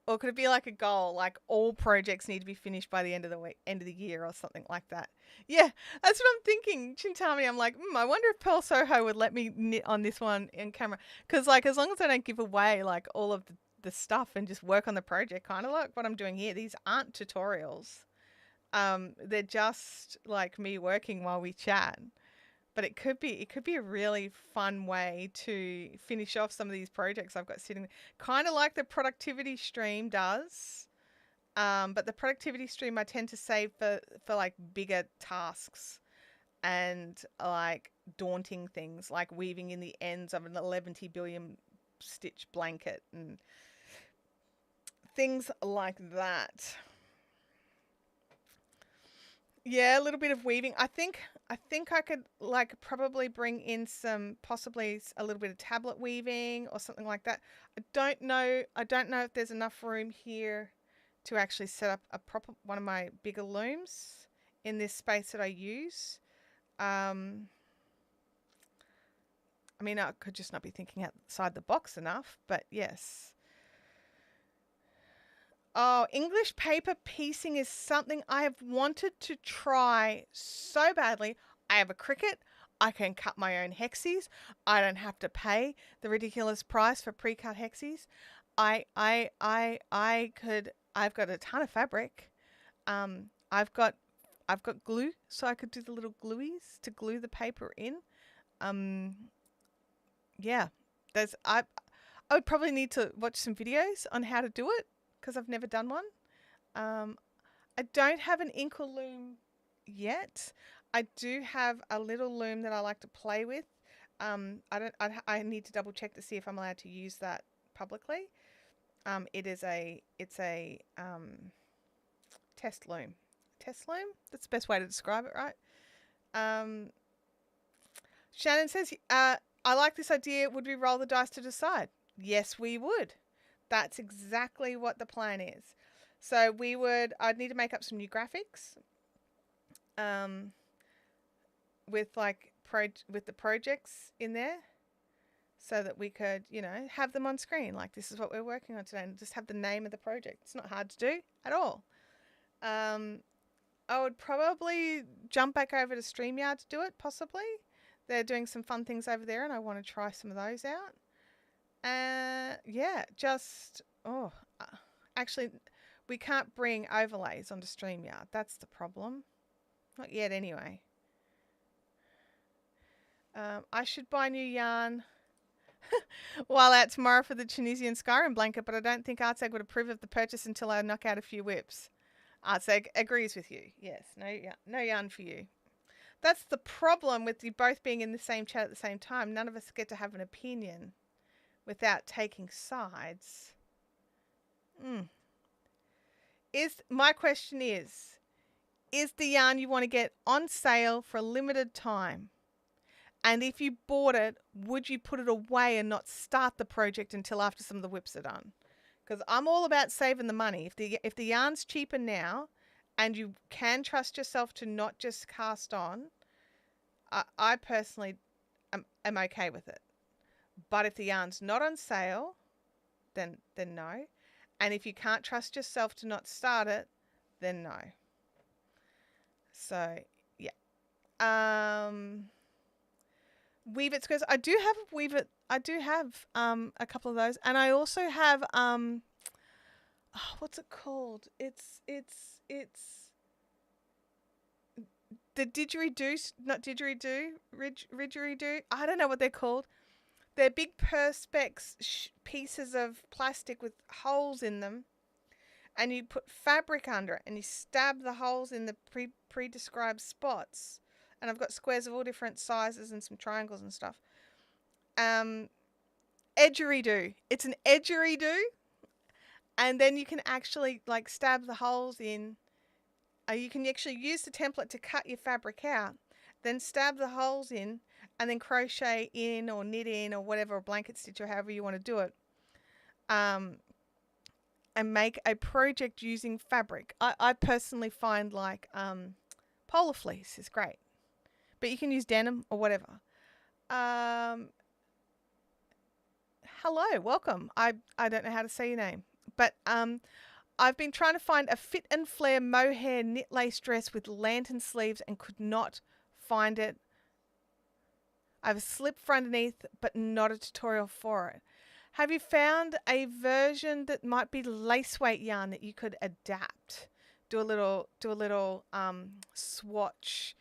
Or could it be like a goal, like all projects need to be finished by the end of the week, end of the year or something like that? Yeah, that's what I'm thinking. Chintami, I'm like, I wonder if Pearl Soho would let me knit on this one in camera. Because like, as long as I don't give away like all of the stuff and just work on the project, kind of like what I'm doing here. These aren't tutorials. They're just like me working while we chat. But it could be a really fun way to finish off some of these projects I've got sitting, kind of like the productivity stream does. But the productivity stream I tend to save for like bigger tasks and like daunting things like weaving in the ends of an 11 billion stitch blanket and things like that. Yeah, a little bit of weaving. I think I could like probably bring in some possibly a little bit of tablet weaving or something like that. I don't know if there's enough room here to actually set up a proper one of my bigger looms in this space that I use. I mean, I could just not be thinking outside the box enough, but yes. Oh, English paper piecing is something I have wanted to try so badly. I have a Cricut. I can cut my own hexies. I don't have to pay the ridiculous price for pre-cut hexies. I've got a ton of fabric. I've got I've got glue, so I could do the little glueies to glue the paper in. Yeah, I would probably need to watch some videos on how to do it because I've never done one. I don't have an ink or loom yet. I do have a little loom that I like to play with. I need to double check to see if I'm allowed to use that publicly. It's a test loom. Test loom? That's the best way to describe it, right? Shannon says, I like this idea. Would we roll the dice to decide? Yes, we would. That's exactly what the plan is. So I'd need to make up some new graphics with the projects in there so that we could, have them on screen. Like, this is what we're working on today, and just have the name of the project. It's not hard to do at all. I would probably jump back over to StreamYard to do it, possibly. They're doing some fun things over there, and I want to try some of those out. Actually, we can't bring overlays onto StreamYard. That's the problem. Not yet, anyway. I should buy new yarn while out tomorrow for the Tunisian Skyrim blanket, but I don't think Artseg would approve of the purchase until I knock out a few whips. Artseg agrees with you. Yes, no yarn for you. That's the problem with you both being in the same chat at the same time. None of us get to have an opinion without taking sides. My question is the yarn you want to get on sale for a limited time? And if you bought it, would you put it away and not start the project until after some of the whips are done? Because I'm all about saving the money. If the yarn's cheaper now and you can trust yourself to not just cast on, I personally am okay with it. But if the yarn's not on sale, then no. And if you can't trust yourself to not start it, then no. So, yeah. Weave It Squares. I do have Weave It. I do have a couple of those. And I also have, what's it called? It's the didgeridoo, not didgeridoo, ridgeridoo. I don't know what they're called. They're big perspex pieces of plastic with holes in them, and you put fabric under it, and you stab the holes in the pre-described spots. And I've got squares of all different sizes and some triangles and stuff. Edgeridoo. It's an edgeridoo, and then you can actually stab the holes in. You can actually use the template to cut your fabric out, then stab the holes in, and then crochet in or knit in or whatever, or blanket stitch or however you want to do it. And make a project using fabric. I personally find polar fleece is great, but you can use denim or whatever. Hello, welcome. I don't know how to say your name, but I've been trying to find a fit and flare mohair knit lace dress with lantern sleeves and could not find it. I have a slip for underneath, but not a tutorial for it. Have you found a version that might be lace weight yarn that you could adapt? Do a little swatch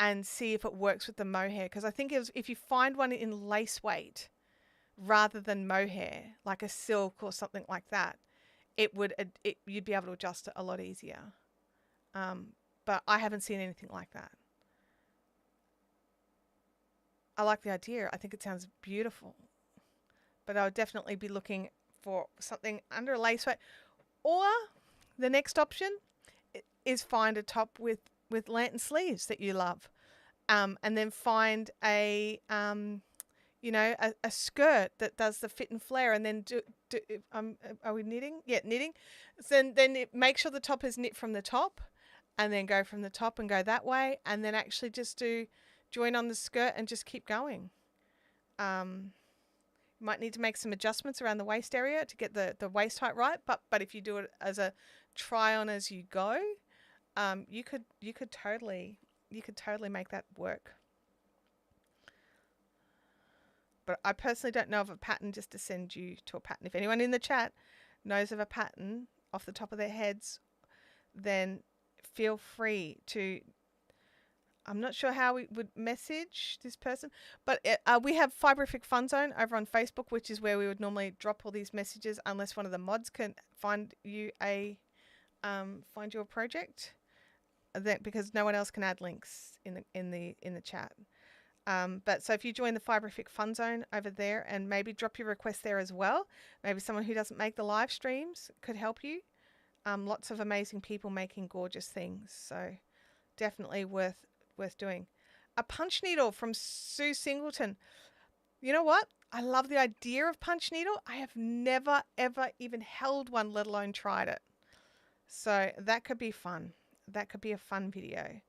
and see if it works with the mohair. Because I think if you find one in lace weight rather than mohair, like a silk or something like that, you'd be able to adjust it a lot easier. But I haven't seen anything like that. I like the idea. I think it sounds beautiful. But I would definitely be looking for something under a lace weight. Or the next option is find a top with lantern sleeves that you love. And then find a skirt that does the fit and flare, and then are we knitting? Yeah, knitting. So then make sure the top is knit from the top, and then go from the top and go that way, and then actually just join on the skirt and just keep going. Might need to make some adjustments around the waist area to get the waist height right, but if you do it as a try on as you go, you could totally make that work. But I personally don't know of a pattern just to send you to a pattern. If anyone in the chat knows of a pattern off the top of their heads, then feel free to. I'm not sure how we would message this person, but we have Fiberific Fun Zone over on Facebook, which is where we would normally drop all these messages, unless one of the mods can find you a project. That because no one else can add links in the chat. But so if you join the Fiberific Fun Zone over there, and maybe drop your request there as well, maybe someone who doesn't make the live streams could help you. Lots of amazing people making gorgeous things, so definitely worth doing. A punch needle from Sue Singleton. You know what? I love the idea of punch needle. I have never ever even held one, let alone tried it. So that could be fun. That could be a fun video.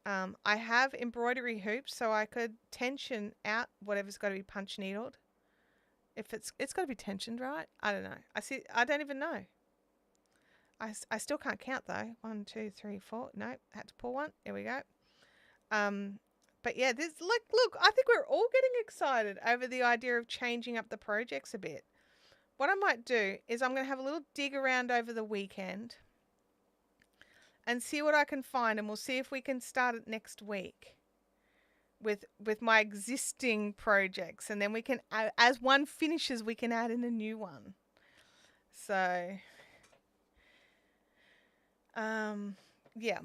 I have embroidery hoops, so I could tension out whatever's got to be punch needled. If it's got to be tensioned, right? I don't know. I don't even know. I still can't count though. 1, 2, 3, 4. Nope, had to pull one. There we go. But yeah, this look. I think we're all getting excited over the idea of changing up the projects a bit. What I might do is I'm going to have a little dig around over the weekend and see what I can find, and we'll see if we can start it next week with my existing projects, and then we can, as one finishes, we can add in a new one. So, yeah.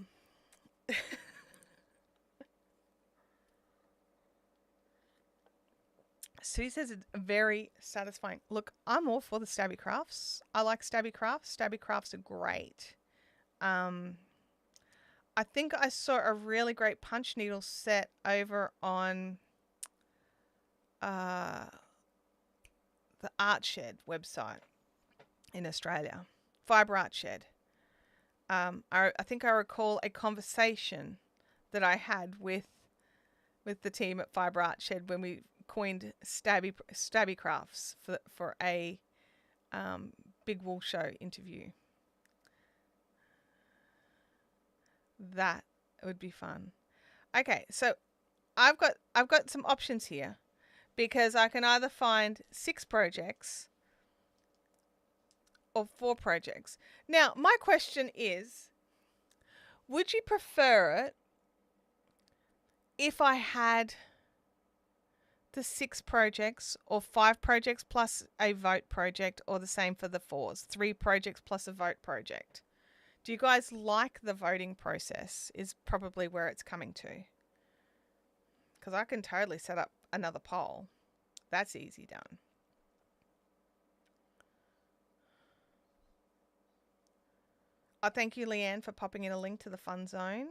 Sue says it's very satisfying. Look, I'm all for the stabby crafts. I like stabby crafts. Stabby crafts are great. I think I saw a really great punch needle set over on the Art Shed website in Australia. Fibre Art Shed. I think I recall a conversation that I had with the team at Fibre Art Shed when we coined stabby crafts for a Big Wool Show interview. That would be fun. Okay, so I've got some options here, because I can either find 6 projects or 4 projects. Now, my question is, would you prefer it if I had the 6 projects, or 5 projects plus a vote project, or the same for the 4s, 3 projects plus a vote project? Do you guys like the voting process is probably where it's coming to? Because I can totally set up another poll. That's easy done. Oh, thank you, Leanne, for popping in a link to the Fun Zone.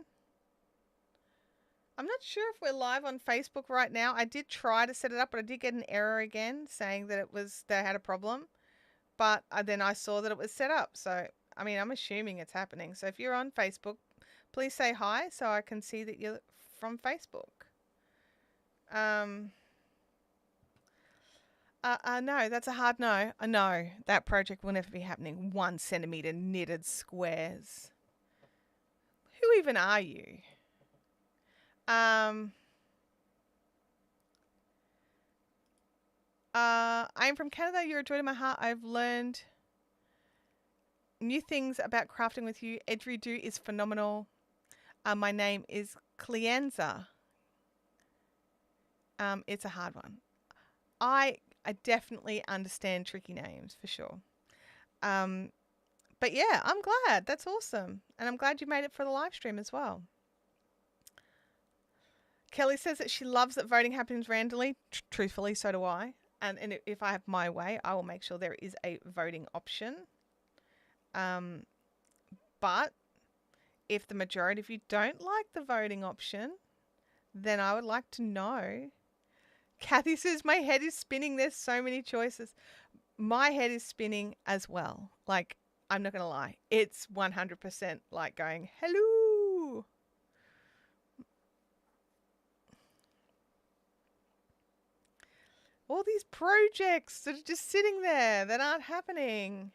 I'm not sure if we're live on Facebook right now. I did try to set it up, but I did get an error again saying that they had a problem. But then I saw that it was set up. So, I mean, I'm assuming it's happening. So if you're on Facebook, please say hi so I can see that you're from Facebook. No, that's a hard no. No, that project will never be happening. 1 centimeter knitted squares. Who even are you? I'm from Canada. You're a joy to my heart. I've learned new things about crafting with you. Edgeridoo is phenomenal. My name is Cleanza. It's a hard one. I definitely understand tricky names for sure. But yeah, I'm glad. That's awesome. And I'm glad you made it for the live stream as well. Kelly says that she loves that voting happens randomly. Truthfully, so do I. And if I have my way, I will make sure there is a voting option. But if the majority of you don't like the voting option, then I would like to know. Kathy says, my head is spinning. There's so many choices. My head is spinning as well. Like, I'm not going to lie. It's 100% like going, hello. All these projects that are just sitting there that aren't happening.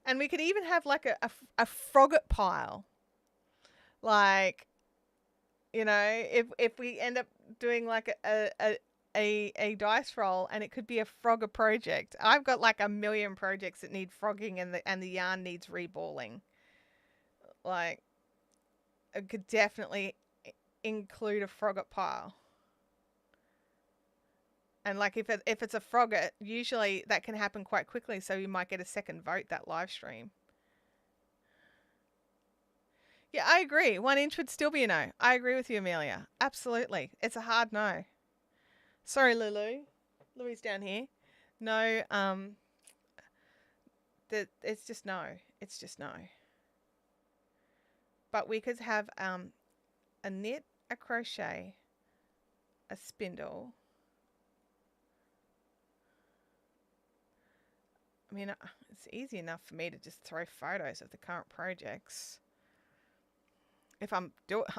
And we could even have like a frogget pile. Like, you know, if we end up doing like a dice roll, and it could be a Frogger project. I've got like a million projects that need frogging, and the yarn needs reballing. Like, I could definitely include a Frogger pile. And like if it's a Frogger, usually that can happen quite quickly, so you might get a second vote that live stream. Yeah, I agree. 1 inch would still be a no. I agree with you, Amelia. Absolutely. It's a hard no. Sorry, Lulu. Louie's down here. No, it's just no. It's just no. But we could have a knit, a crochet, a spindle. I mean, it's easy enough for me to just throw photos of the current projects. If I'm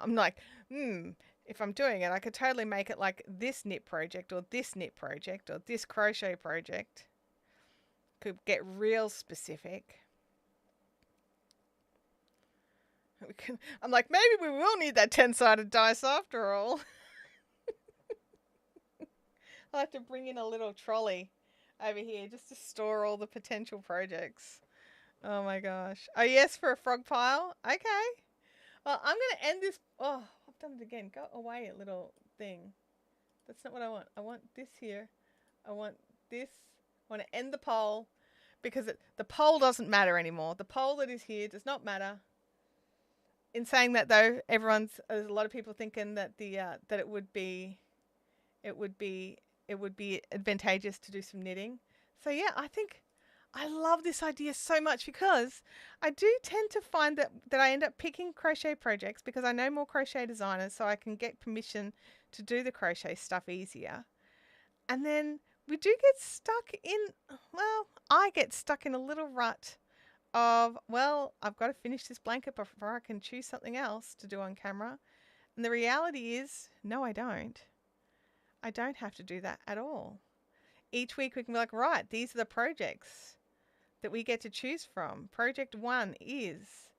like, if I'm doing it, I could totally make it like this knit project or this knit project or this crochet project. Could get real specific. I'm like, maybe we will need that 10-sided dice after all. I'll have to bring in a little trolley over here just to store all the potential projects. Oh my gosh. Oh, yes, for a frog pile? Okay. Well, I'm going to end this. Oh, I've done it again. Go away, a little thing. That's not what I want. I want this here. I want this. I want to end the poll because the poll doesn't matter anymore. The poll that is here does not matter. In saying that, though, there's a lot of people thinking that that it would be advantageous to do some knitting. So yeah, I think I love this idea so much because I do tend to find that I end up picking crochet projects because I know more crochet designers, so I can get permission to do the crochet stuff easier. And then we do get stuck in, well, I get stuck in a little rut of, well, I've got to finish this blanket before I can choose something else to do on camera. And the reality is, no, I don't. I don't have to do that at all. Each week we can be like, right, these are the projects that we get to choose from. Project 1 is,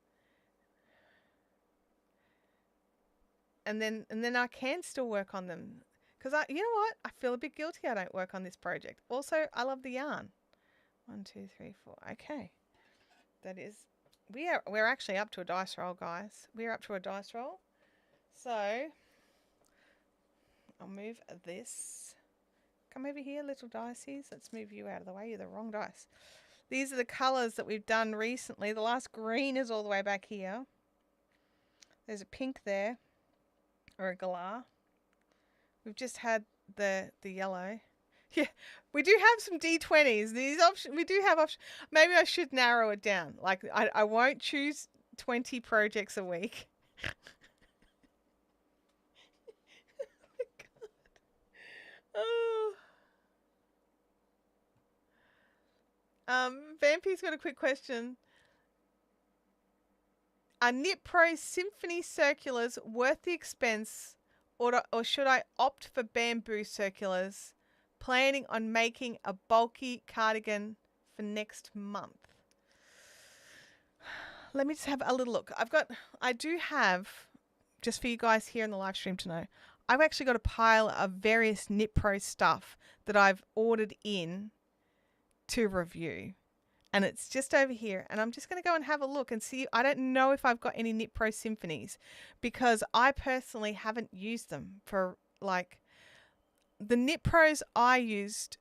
and then I can still work on them because you know what? I feel a bit guilty I don't work on this project. Also, I love the yarn. 1, 2, 3, 4. Okay, that is, we're actually up to a dice roll, guys. We're up to a dice roll. So I'll move this. Come over here, little dices. Let's move you out of the way. You're the wrong dice. These are the colours that we've done recently. The last green is all the way back here. There's a pink there, or a Galah. We've just had the yellow. Yeah, we do have some D20s. These options, we do have options. Maybe I should narrow it down. Like, I won't choose 20 projects a week. Oh my God. Oh. Vampy's got a quick question. Are Knit Pro Symphony circulars worth the expense, or should I opt for bamboo circulars? Planning on making a bulky cardigan for next month. Let me just have a little look. I do have, just for you guys here in the live stream to know, I've actually got a pile of various Knit Pro stuff that I've ordered in to review. And it's just over here. And I'm just going to go and have a look and see. I don't know if I've got any Knit Pro Symphonies because I personally haven't used them for like the Knit Pros I used.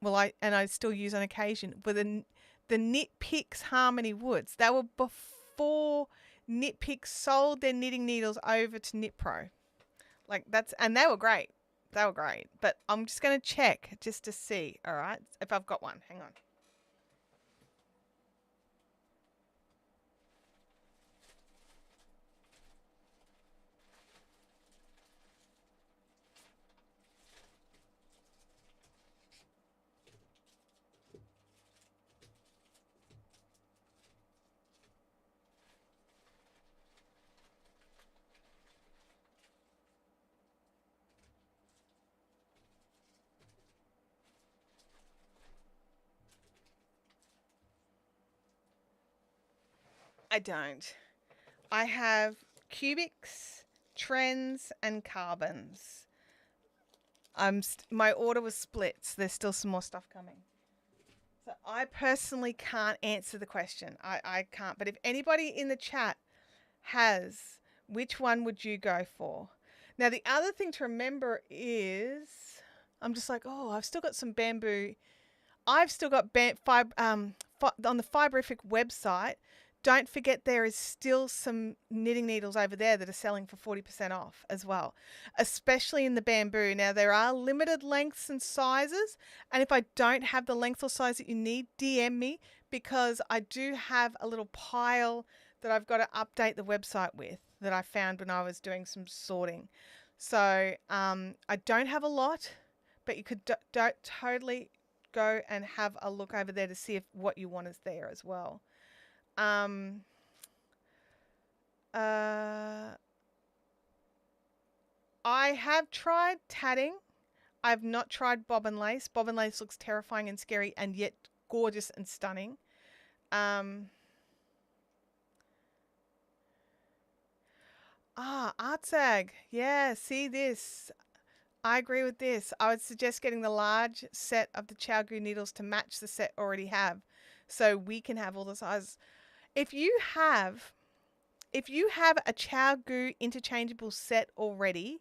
Well, I still use on occasion were the Knit Picks Harmony Woods. They were before Knit Picks sold their knitting needles over to Knit Pro. And they were great. They were great. But I'm just going to check just to see, all right, if I've got one. Hang on. I don't. I have cubics, trends, and carbons. my order was split, so there's still some more stuff coming. So I personally can't answer the question. I can't. But if anybody in the chat has, which one would you go for? Now, the other thing to remember is, I'm just like, oh, I've still got some bamboo. I've still got on the Fiberific website. Don't forget there is still some knitting needles over there that are selling for 40% off as well, especially in the bamboo. Now, there are limited lengths and sizes, and if I don't have the length or size that you need, DM me, because I do have a little pile that I've got to update the website with that I found when I was doing some sorting. So I don't have a lot, but you could totally go and have a look over there to see if what you want is there as well. I have tried tatting. I've not tried bobbin lace. Bobbin lace looks terrifying and scary and yet gorgeous and stunning. Artsag. Yeah, see this. I agree with this. I would suggest getting the large set of the ChowGoo needles to match the set already have, so we can have all the sizes. If you have a ChowGoo interchangeable set already,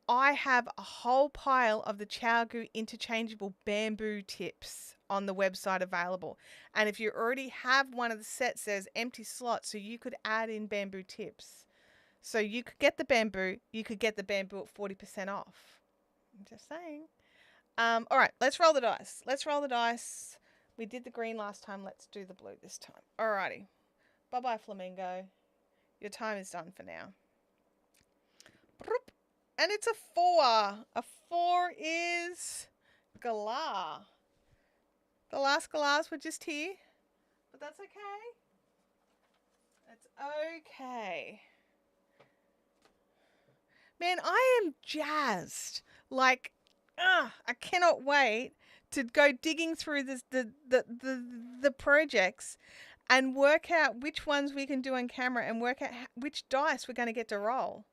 I have a whole pile of the ChowGoo interchangeable bamboo tips on the website available. And if you already have one of the sets, there's empty slots, so you could add in bamboo tips. So you could get the bamboo, you could get the bamboo at 40% off. I'm just saying. All right, let's roll the dice. We did the green last time. Let's do the blue this time. Alrighty. Bye-bye, Flamingo. Your time is done for now. And it's a 4. A 4 is Galah. The last Galahs were just here. But that's okay. That's okay. Man, I am jazzed. Like, I cannot wait to go digging through the projects and work out which ones we can do on camera and work out which dice we're going to get to roll.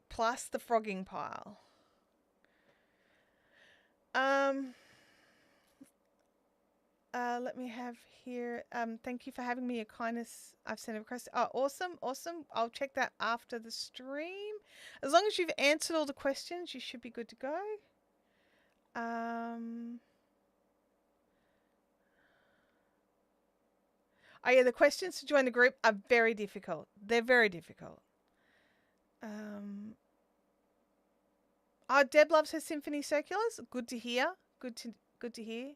Plus the frogging pile. Let me have here. Thank you for having me. Your kindness. I've sent a request. Oh, awesome. I'll check that after the stream. As long as you've answered all the questions, you should be good to go. Oh yeah, the questions to join the group are very difficult. They're very difficult. Oh, Deb loves her symphony circulars. Good to hear. Good to hear.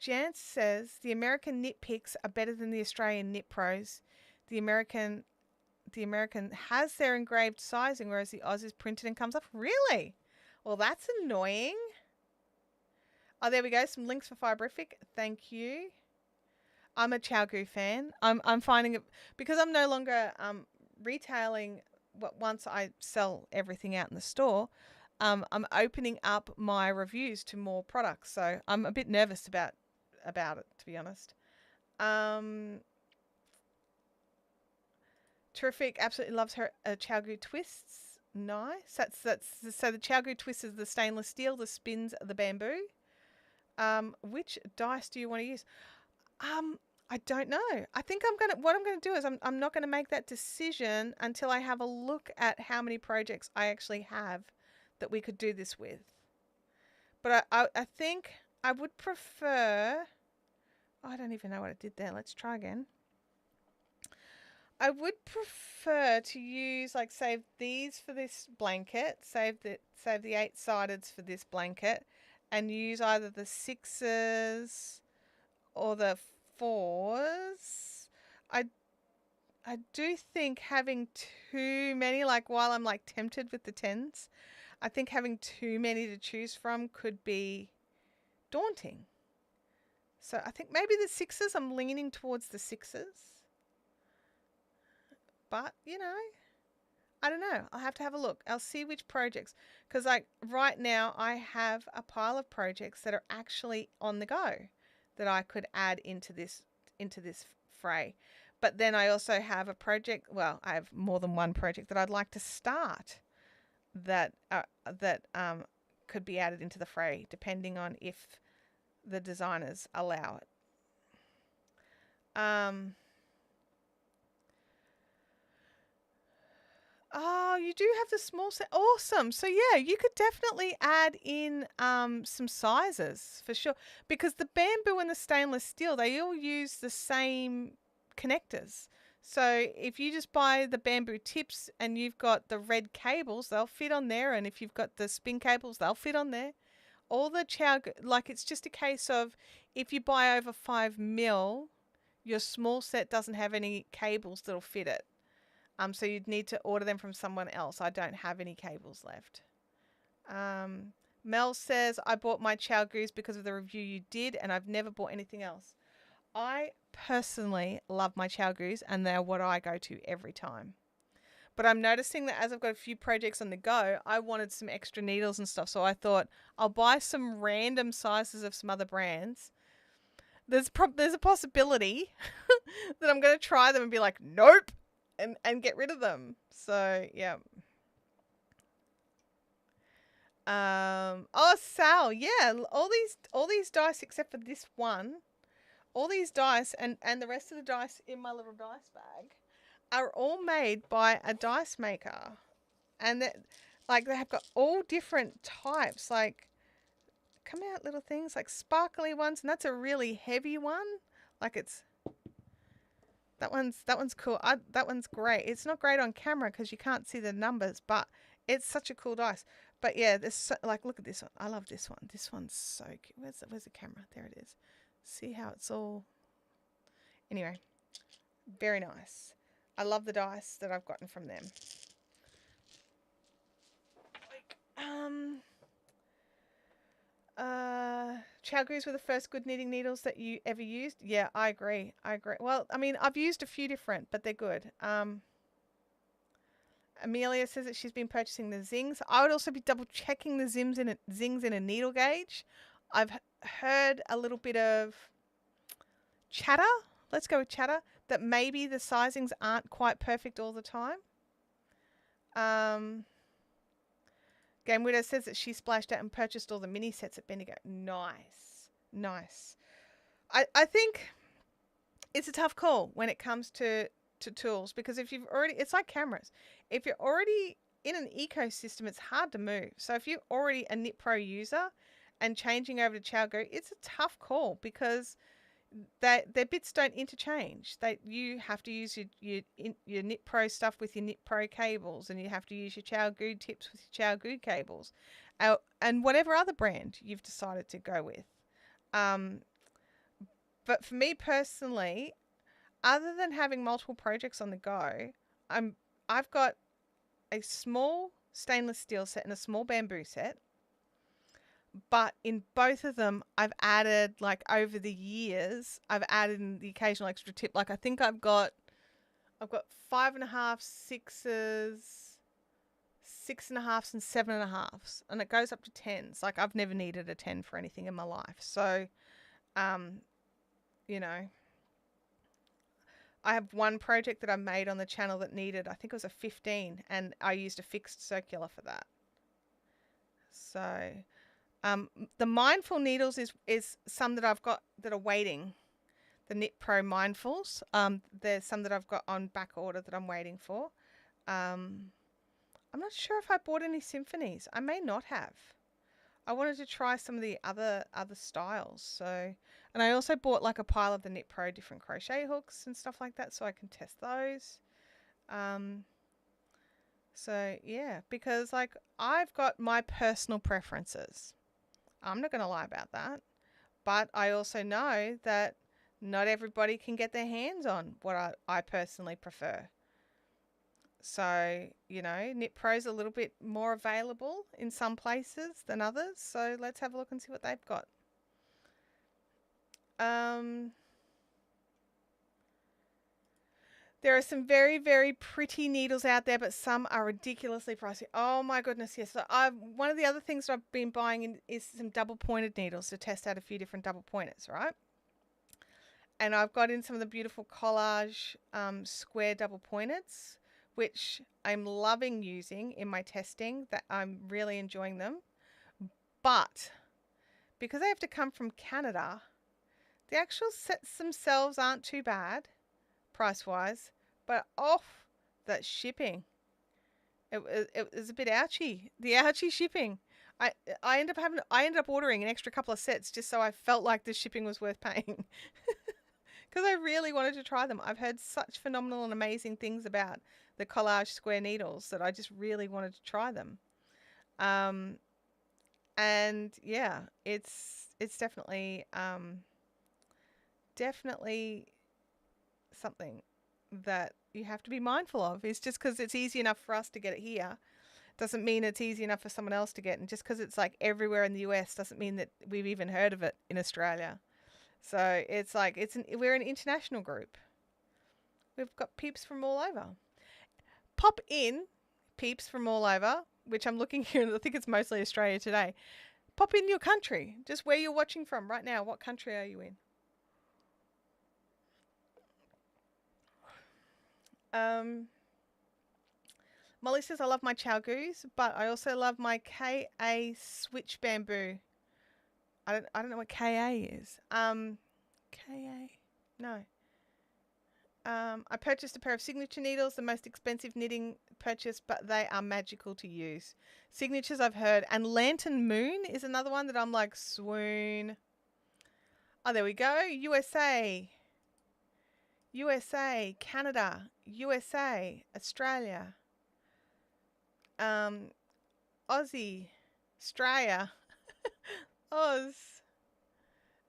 Jance says the American knit picks are better than the Australian knit pros. The American has their engraved sizing, whereas the Oz is printed and comes off. Really? Well, that's annoying. Oh, there we go. Some links for Fiberific. Thank you. I'm a ChowGoo fan. I'm finding it because I'm no longer retailing. Once I sell everything out in the store, I'm opening up my reviews to more products. So I'm a bit nervous about it, to be honest. Terrific. Absolutely loves her ChowGoo twists. Nice. That's so the ChowGoo twist is the stainless steel. The spins are the bamboo. Which dice do you want to use? I don't know. I think what I'm gonna do is I'm not gonna make that decision until I have a look at how many projects I actually have that we could do this with. But I think I would prefer. I don't even know what I did there. Let's try again. I would prefer to use save these for this blanket, save the 8-sideds for this blanket, and use either the 6s or the 4s. I do think having too many, while I'm tempted with the 10s, I think having too many to choose from could be daunting. So I think maybe the 6s, I'm leaning towards the 6s. But, I don't know. I'll have to have a look. I'll see which projects. Because right now I have a pile of projects that are actually on the go that I could add into this fray. But then I also have a project. Well, I have more than one project that I'd like to start that could be added into the fray, depending on if the designers allow it. Oh, you do have the small set. Awesome. So yeah, you could definitely add in some sizes for sure, because the bamboo and the stainless steel, they all use the same connectors. So if you just buy the bamboo tips and you've got the red cables, they'll fit on there, and if you've got the spin cables, they'll fit on there. All the like, it's just a case of, if you buy over 5 mil, your small set doesn't have any cables that'll fit it. So you'd need to order them from someone else. I don't have any cables left. Mel says, I bought my chow goose because of the review you did, and I've never bought anything else. I personally love my chow goose, and they're what I go to every time. But I'm noticing that as I've got a few projects on the go, I wanted some extra needles and stuff. So I thought I'll buy some random sizes of some other brands. There's a possibility that I'm going to try them and be like, nope. And get rid of them. So yeah. Oh, Sal, yeah. All these dice except for this one, all these dice and the rest of the dice in my little dice bag are all made by a dice maker, and that, like, they have got all different types. Like, come out little things like sparkly ones, and that's a really heavy one. Like, it's. That one's cool. That one's great. It's not great on camera because you can't see the numbers, but it's such a cool dice. But yeah, like, look at this one. I love this one. This one's so cute. Where's the camera? There it is. See how it's all. Anyway, very nice. I love the dice that I've gotten from them. Chow goose were the first good knitting needles that you ever used? Yeah, I agree. Well, I mean, I've used a few different, but they're good. Amelia says that she's been purchasing the zings. I would also be double checking the zings in a needle gauge. I've heard a little bit of chatter. Let's go with chatter, that maybe the sizings aren't quite perfect all the time. Game Widow says that she splashed out and purchased all the mini sets at Bendigo. Nice. I think it's a tough call when it comes to tools, because if you've already, it's like cameras. If you're already in an ecosystem, it's hard to move. So if you're already a Knit Pro user and changing over to ChowGo, it's a tough call, because their bits don't interchange. You have to use your Knit Pro stuff with your Knit Pro cables, and you have to use your ChowGo tips with your ChowGo cables, and whatever other brand you've decided to go with. But for me personally, other than having multiple projects on the go, I've got a small stainless steel set and a small bamboo set. But in both of them, I've added, like, over the years, I've added in the occasional extra tip. Like, I think I've got 5.5, 6s, 6.5s, and 7.5s, and it goes up to 10s. Like, I've never needed a 10 for anything in my life. So, you know, I have one project that I made on the channel that needed, I think it was a 15, and I used a fixed circular for that. So, the Mindful needles is some that I've got that are waiting. The Knit Pro Mindfuls. There's some that I've got on back order that I'm waiting for. I'm not sure if I bought any symphonies. I may not have. I wanted to try some of the other styles. So, and I also bought, like, a pile of the Knit Pro different crochet hooks and stuff like that, so I can test those. So yeah, because, like, I've got my personal preferences. I'm not going to lie about that. But I also know that not everybody can get their hands on what I personally prefer. So, you know, Knit Pro's a little bit more available in some places than others. So let's have a look and see what they've got. There are some very, very pretty needles out there, but some are ridiculously pricey. Oh my goodness, yes. So one of the other things that I've been buying is some double pointed needles to test out a few different double pointers, right? And I've got in some of the beautiful collage square double pointeds, which I'm loving using in my testing. That I'm really enjoying them. But because they have to come from Canada, the actual sets themselves aren't too bad, price-wise, but off that shipping. It was a bit ouchy. The ouchy shipping. I ended up ordering an extra couple of sets just so I felt like the shipping was worth paying. Because I really wanted to try them. I've heard such phenomenal and amazing things about the collage square needles that I just really wanted to try them. And yeah, it's definitely something that you have to be mindful of. It's just because it's easy enough for us to get it here doesn't mean it's easy enough for someone else to get. And just because it's like everywhere in the US doesn't mean that we've even heard of it in Australia. So it's like we're an international group. We've got peeps from all over. Pop in peeps from all over, which I'm looking here, and I think it's mostly Australia today. Pop in your country, just where you're watching from right now. What country are you in? Molly says, I love my Chalgoos, but I also love my KA switch bamboo. I don't know what KA is. KA? No. I purchased a pair of signature needles, the most expensive knitting purchase, but they are magical to use. Signatures I've heard. And Lantern Moon is another one that I'm like, swoon. Oh, there we go. USA, Canada, USA, Australia, Aussie, Australia, Oz,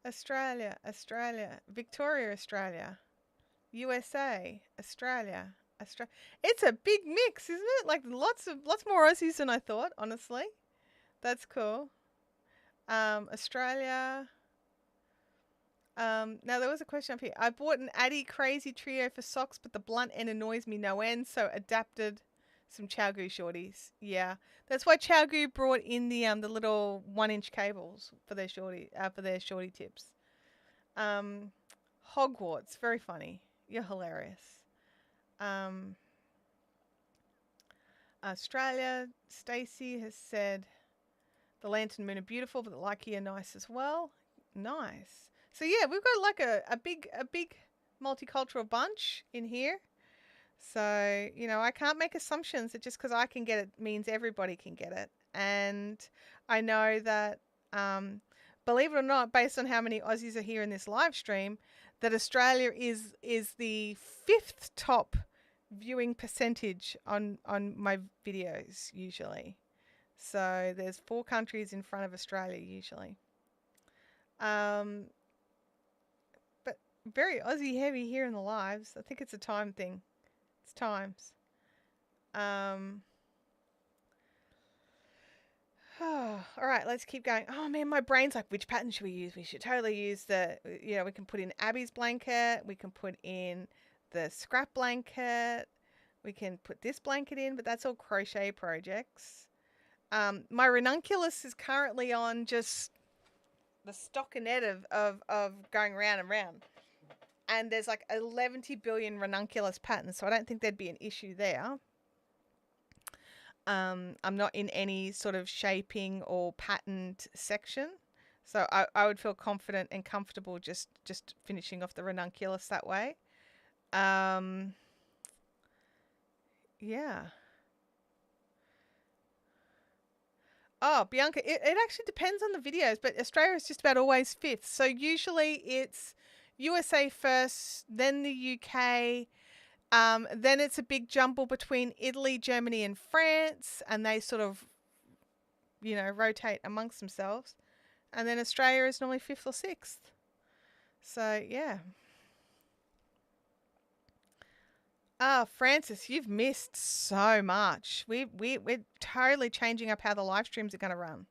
Australia, Victoria, Australia, USA, Australia, It's a big mix, isn't it? Like lots more Aussies than I thought, honestly. That's cool. Australia. Now there was a question up here. I bought an Addy Crazy Trio for socks, but the blunt end annoys me no end, so adapted some Chalgoo shorties. Yeah, that's why Chalgoo brought in the little 1-inch cables for their shorty tips. Hogwarts, very funny. You're hilarious. Australia, Stacey has said the Lantern Moon are beautiful, but the Likey are nice as well. Nice. So yeah, we've got like a big multicultural bunch in here. So, I can't make assumptions that just because I can get it means everybody can get it. And I know that, believe it or not, based on how many Aussies are here in this live stream, that Australia is the 5th top viewing percentage on my videos usually. So there's 4 countries in front of Australia usually. But very Aussie heavy here in the lives. I think it's a time thing. It's times. All right, let's keep going. Oh man, my brain's like, which pattern should we use? We should totally use we can put in Abby's blanket. We can put in the scrap blanket. We can put this blanket in, but that's all crochet projects. My ranunculus is currently on just the stockinette of going round and round. And there's like 11 billion ranunculus patterns, so I don't think there'd be an issue there. I'm not in any sort of shaping or patterned section, so I would feel confident and comfortable just finishing off the ranunculus that way. Yeah. Oh, Bianca, it actually depends on the videos, but Australia is just about always 5th. So usually it's USA first, then the UK, then it's a big jumble between Italy, Germany, and France, and they sort of, rotate amongst themselves. And then Australia is normally 5th or 6th. So, yeah. Francis, you've missed so much. We're totally changing up how the live streams are going to run.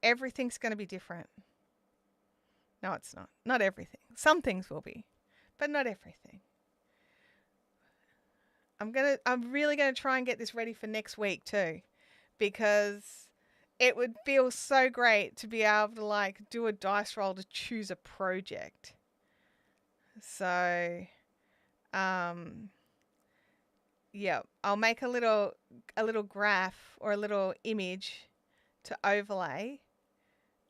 Everything's going to be different. No, it's not. Not everything. Some things will be, but not everything. I'm really going to try and get this ready for next week too, because it would feel so great to be able to do a dice roll to choose a project. So, yeah, I'll make a little graph or a little image to overlay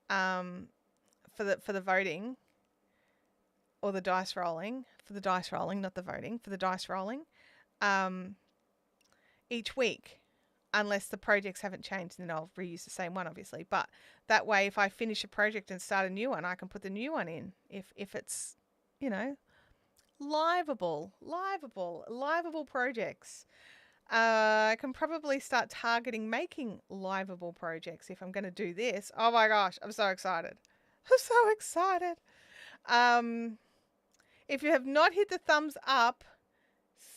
for the voting or the dice rolling, not the voting, for the dice rolling each week, unless the projects haven't changed, then I'll reuse the same one, obviously. But that way, if I finish a project and start a new one, I can put the new one in if it's, livable projects. I can probably start targeting making livable projects if I'm going to do this. Oh my gosh, I'm so excited. I'm so excited. If you have not hit the thumbs up,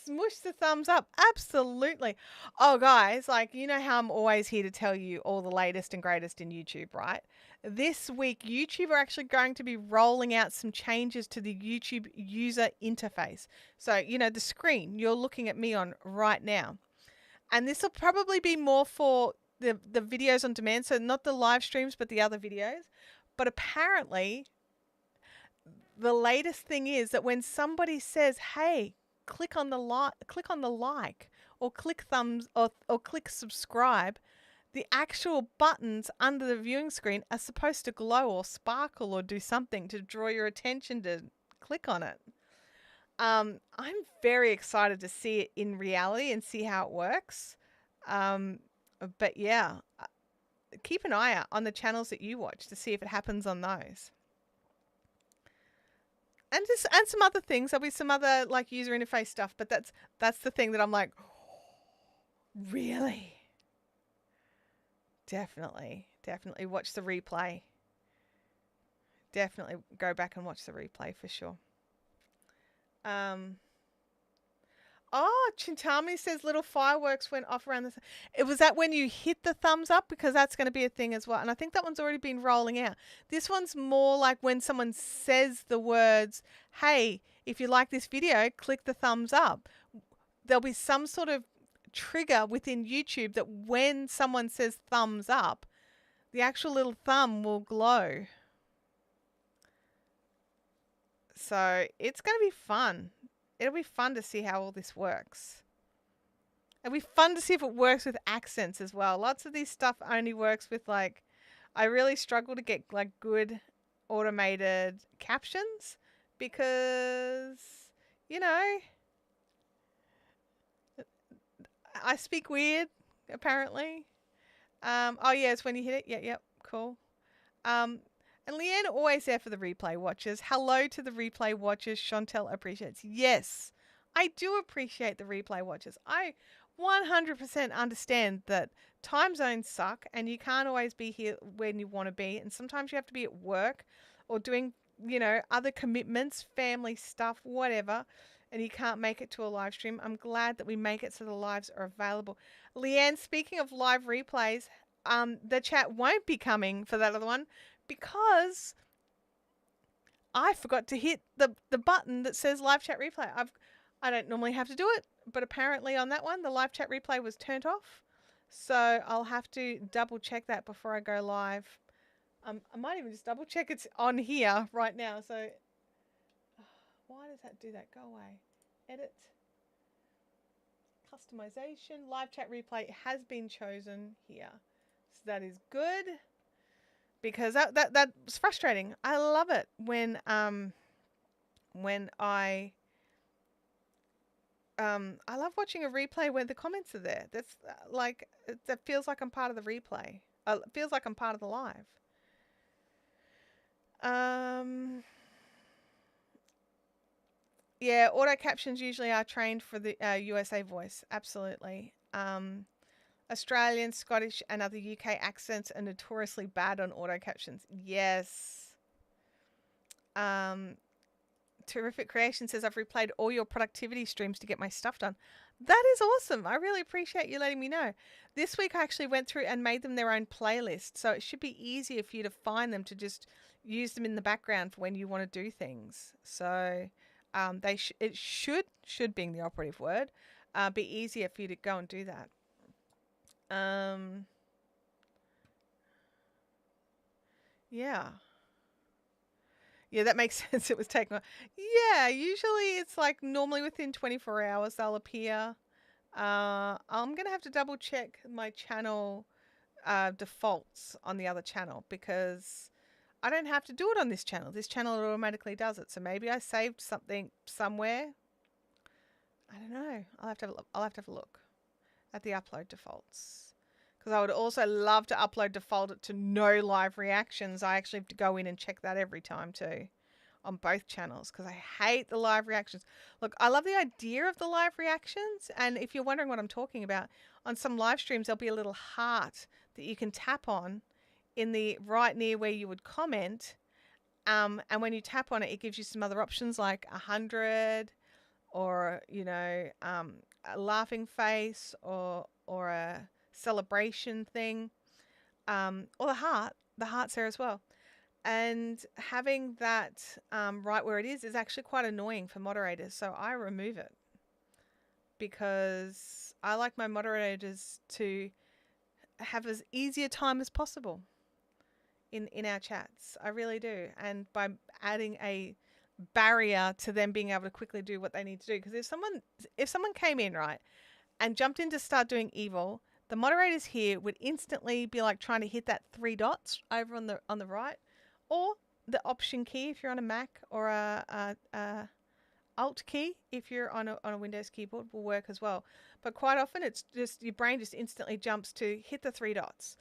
smush the thumbs up. Absolutely. Oh, guys, you know how I'm always here to tell you all the latest and greatest in YouTube, right? This week, YouTube are actually going to be rolling out some changes to the YouTube user interface. So, the screen you're looking at me on right now. And this will probably be more for the videos on demand. So not the live streams, but the other videos. But apparently, the latest thing is that when somebody says, hey, click on the like, or click thumbs, or click subscribe, the actual buttons under the viewing screen are supposed to glow or sparkle or do something to draw your attention to click on it. I'm very excited to see it in reality and see how it works. But yeah, keep an eye out on the channels that you watch to see if it happens on those. And some other things. There'll be some other user interface stuff, but that's the thing that I'm like, really? Definitely watch the replay. Definitely go back and watch the replay for sure. Oh, Chintami says little fireworks went off around the... Was that when you hit the thumbs up? Because that's going to be a thing as well. And I think that one's already been rolling out. This one's more like when someone says the words, hey, if you like this video, click the thumbs up. There'll be some sort of trigger within YouTube that when someone says thumbs up, the actual little thumb will glow. So it's going to be fun. It'll be fun to see how all this works. It'll be fun to see if it works with accents as well. Lots of these stuff only works with I really struggle to get good automated captions because, I speak weird, apparently. Oh yeah, it's when you hit it. Yep, cool. And Leanne always there for the replay watchers. Hello to the replay watchers. Chantel appreciates. Yes, I do appreciate the replay watchers. I 100% understand that time zones suck and you can't always be here when you want to be. And sometimes you have to be at work or doing, other commitments, family stuff, whatever. And you can't make it to a live stream. I'm glad that we make it so the lives are available. Leanne, speaking of live replays, the chat won't be coming for that other one, because I forgot to hit the button that says live chat replay. I don't normally have to do it, but apparently on that one, the live chat replay was turned off. So I'll have to double check that before I go live. I might even just double check it's on here right now. So why does that do that? Go away. Edit. Customization. Live chat replay has been chosen here. So that is good. Because that's frustrating. I love it when I love watching a replay where the comments are there. That's that feels like I'm part of the replay. It feels like I'm part of the live. Yeah, auto captions usually are trained for the USA voice. Absolutely. Australian, Scottish, and other UK accents are notoriously bad on auto captions. Yes. Terrific Creation says, I've replayed all your productivity streams to get my stuff done. That is awesome. I really appreciate you letting me know. This week I actually went through and made them their own playlist. So it should be easier for you to find them, to just use them in the background for when you want to do things. So it should being the operative word, be easier for you to go and do that. Yeah. Yeah, that makes sense. It was taken. Yeah, usually it's like normally within 24 hours they'll appear. I'm gonna have to double check my channel defaults on the other channel because I don't have to do it on this channel. This channel automatically does it. So maybe I saved something somewhere. I don't know. I'll have to have a look at the upload defaults because I would also love to upload default it to no live reactions. I actually have to go in and check that every time too on both channels because I hate the live reactions. Look, I love the idea of the live reactions, and if you're wondering what I'm talking about, on some live streams there'll be a little heart that you can tap on in the right near where you would comment, and when you tap on it, it gives you some other options like 100 or a laughing face or a celebration thing, or the heart. The heart's there as well. And having that right where it is actually quite annoying for moderators. So I remove it because I like my moderators to have as easy a time as possible in our chats. I really do. And by adding a barrier to them being able to quickly do what they need to do, because if someone came in, right, and jumped in to start doing evil, the moderators here would instantly be like trying to hit that 3 dots over on the right, or the option key if you're on a Mac, or a alt key if you're on a Windows keyboard will work as well. But quite often it's just your brain just instantly jumps to hit the 3 dots,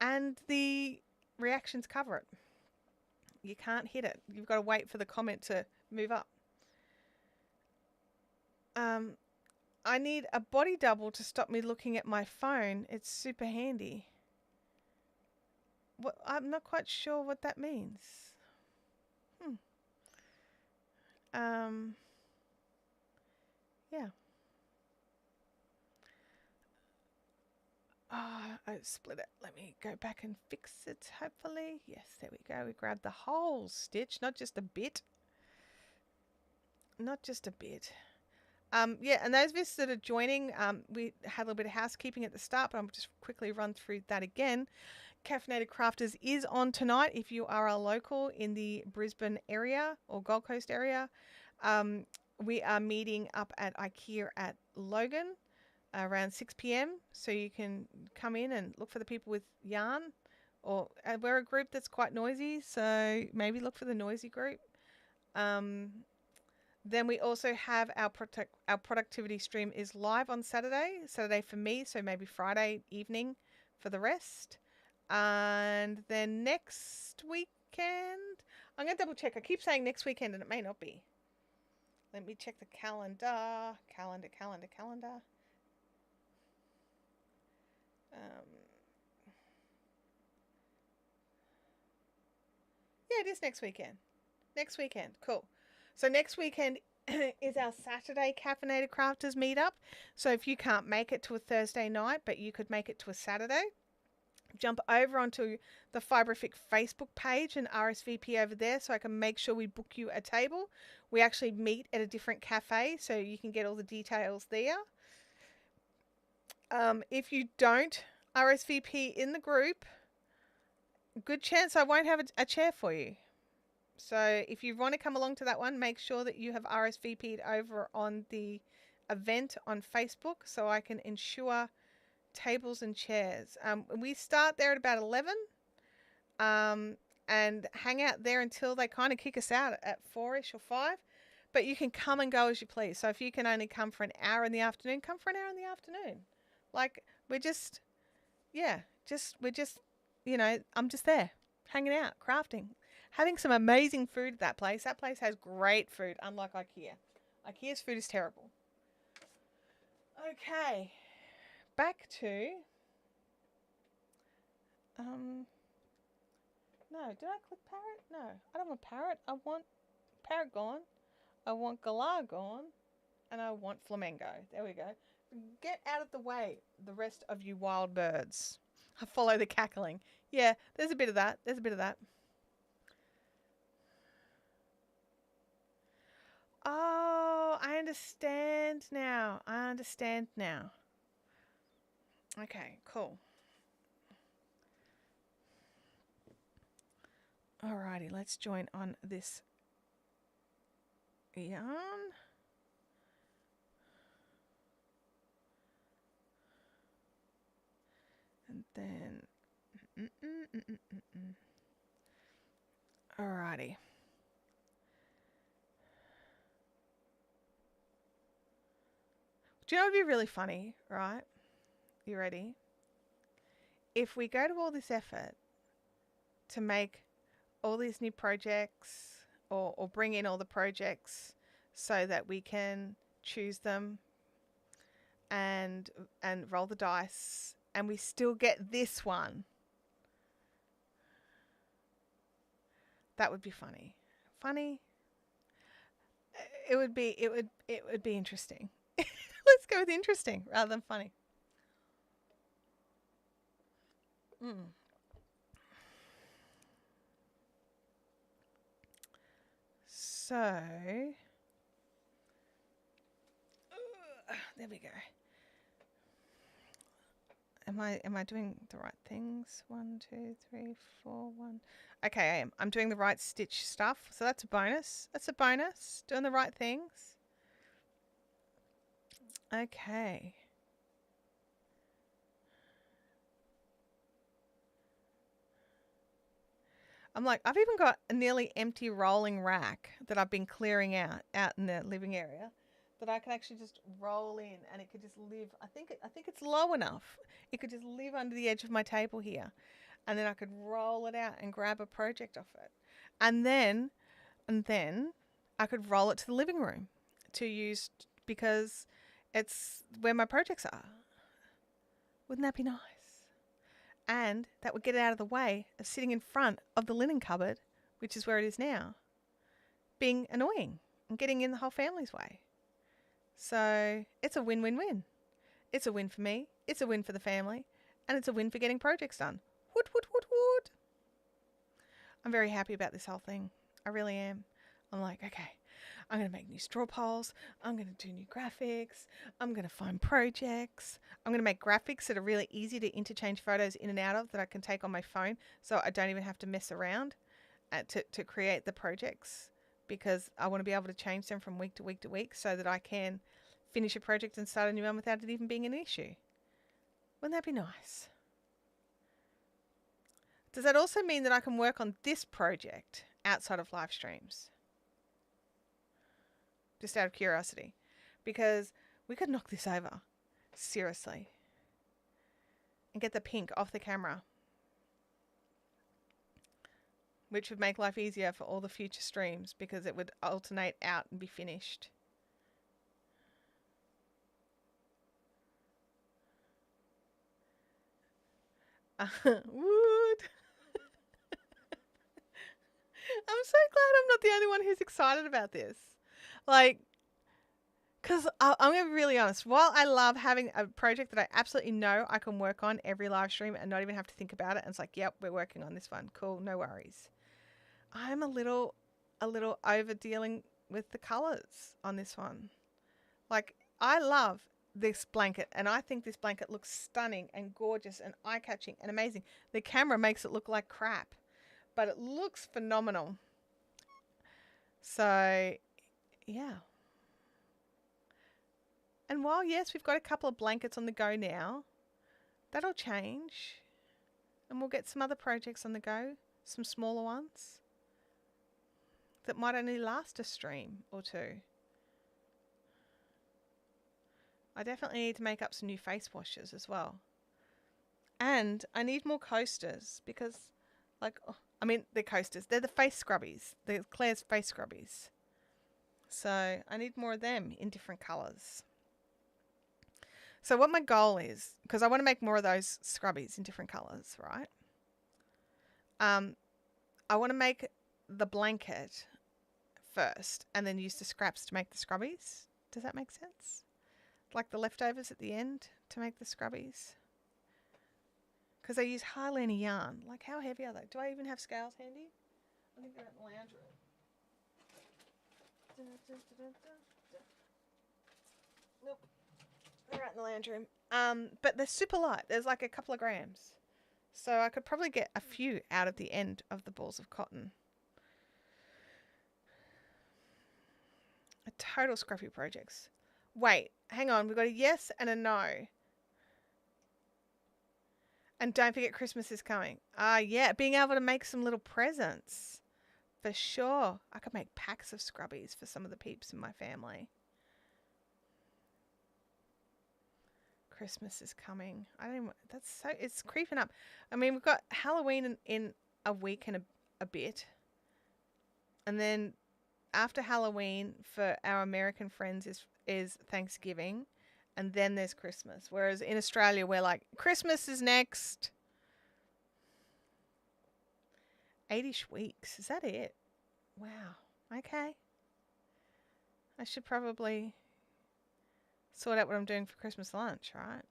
and the reactions cover it. You can't hit it. You've got to wait for the comment to move up. I need a body double to stop me looking at my phone. It's super handy. I'm not quite sure what that means. Yeah. I split it. Let me go back and fix it, hopefully. Yes, there we go. We grabbed the whole stitch, not just a bit. Not just a bit. Yeah, and those of us that are joining, we had a little bit of housekeeping at the start, but I'll just quickly run through that again. Caffeinated Crafters is on tonight if you are a local in the Brisbane area or Gold Coast area. We are meeting up at IKEA at Logan around 6 p.m. So you can come in and look for the people with yarn, or we're a group that's quite noisy, so maybe look for the noisy group. Then we also have our productivity stream is live on Saturday for me, so maybe Friday evening for the rest. And then next weekend, I'm going to double check. I keep saying next weekend and it may not be. Let me check the calendar. Calendar. Yeah, it is next weekend. Next weekend. Cool. So next weekend is our Saturday Caffeinated Crafters meetup. So if you can't make it to a Thursday night, but you could make it to a Saturday, jump over onto the Fibrific Facebook page and RSVP over there so I can make sure we book you a table. We actually meet at a different cafe, so you can get all the details there. If you don't RSVP in the group, good chance I won't have a chair for you. So if you want to come along to that one, make sure that you have RSVP'd over on the event on Facebook so I can ensure tables and chairs. We start there at about 11 and hang out there until they kind of kick us out at 4-ish or 5. But you can come and go as you please. So if you can only come for an hour in the afternoon, come for an hour in the afternoon. Like, we're just, I'm just there, hanging out, crafting, having some amazing food at that place. That place has great food, unlike IKEA. IKEA's food is terrible. Okay, back to, no, did I click Parrot? No, I don't want Parrot. I want Parrot gone. I want Galah gone. And I want Flamingo. There we go. Get out of the way, the rest of you wild birds. I follow the cackling. Yeah, there's a bit of that. Oh, I understand now. Okay, cool. Alrighty, let's join on this yarn. And then, alrighty. Do you know what would be really funny, right? You ready? If we go to all this effort to make all these new projects or bring in all the projects so that we can choose them and roll the dice and we still get this one. That would be funny. Funny? It would be interesting. Let's go with interesting rather than funny. So, there we go. Am I doing the right things? 1, 2, 3, 4, 1. Okay, I am. I'm doing the right stitch stuff. So that's a bonus. That's a bonus. Doing the right things. Okay. I'm like, I've even got a nearly empty rolling rack that I've been clearing out in the living area that I can actually just roll in and it could just live. I think it's low enough. It could just live under the edge of my table here. And then I could roll it out and grab a project off it. And then I could roll it to the living room to use because it's where my projects are. Wouldn't that be nice? And that would get it out of the way of sitting in front of the linen cupboard, which is where it is now, being annoying and getting in the whole family's way. So it's a win-win-win. It's a win for me, it's a win for the family, and it's a win for getting projects done. Woot, woot, woot, woot. I'm very happy about this whole thing. I really am. I'm like, okay, I'm going to make new straw poles. I'm going to do new graphics. I'm going to find projects. I'm going to make graphics that are really easy to interchange photos in and out of that I can take on my phone so I don't even have to mess around to create the projects because I want to be able to change them from week to week to week so that I can finish a project and start a new one without it even being an issue. Wouldn't that be nice? Does that also mean that I can work on this project outside of live streams? Just out of curiosity. Because we could knock this over. Seriously. And get the pink off the camera. Which would make life easier for all the future streams because it would alternate out and be finished. Wood. I'm so glad I'm not the only one who's excited about this. Like, because I'm going to be really honest. While I love having a project that I absolutely know I can work on every live stream and not even have to think about it, and it's like, yep, we're working on this one. Cool, no worries. I'm a little over dealing with the colors on this one. Like, I love this blanket, and I think this blanket looks stunning and gorgeous and eye-catching and amazing. The camera makes it look like crap, but it looks phenomenal. So, yeah. And while, yes, we've got a couple of blankets on the go now, that'll change. And we'll get some other projects on the go, some smaller ones that might only last a stream or two. I definitely need to make up some new face washes as well. And I need more coasters because, like, I mean, they're coasters. They're the face scrubbies. They're Claire's face scrubbies. So I need more of them in different colours. So what my goal is, because I want to make more of those scrubbies in different colours, right? I want to make the blanket first and then use the scraps to make the scrubbies. Does that make sense? Like the leftovers at the end to make the scrubbies. Because I use hardly any yarn. Like, how heavy are they? Do I even have scales handy? I think they're in the lounge room. Nope. They're out in the lounge room. But they're super light. There's like a couple of grams. So I could probably get a few out of the end of the balls of cotton. A total scruffy projects. Wait, hang on. We've got a yes and a no. And don't forget Christmas is coming. Yeah, being able to make some little presents. For sure. I could make packs of scrubbies for some of the peeps in my family. Christmas is coming. I don't. It's creeping up. I mean, we've got Halloween in a week and a bit, and then after Halloween for our American friends is Thanksgiving, and then there's Christmas. Whereas in Australia, we're like Christmas is next. 8-ish weeks. Is that it? Wow. Okay. I should probably sort out what I'm doing for Christmas lunch, right?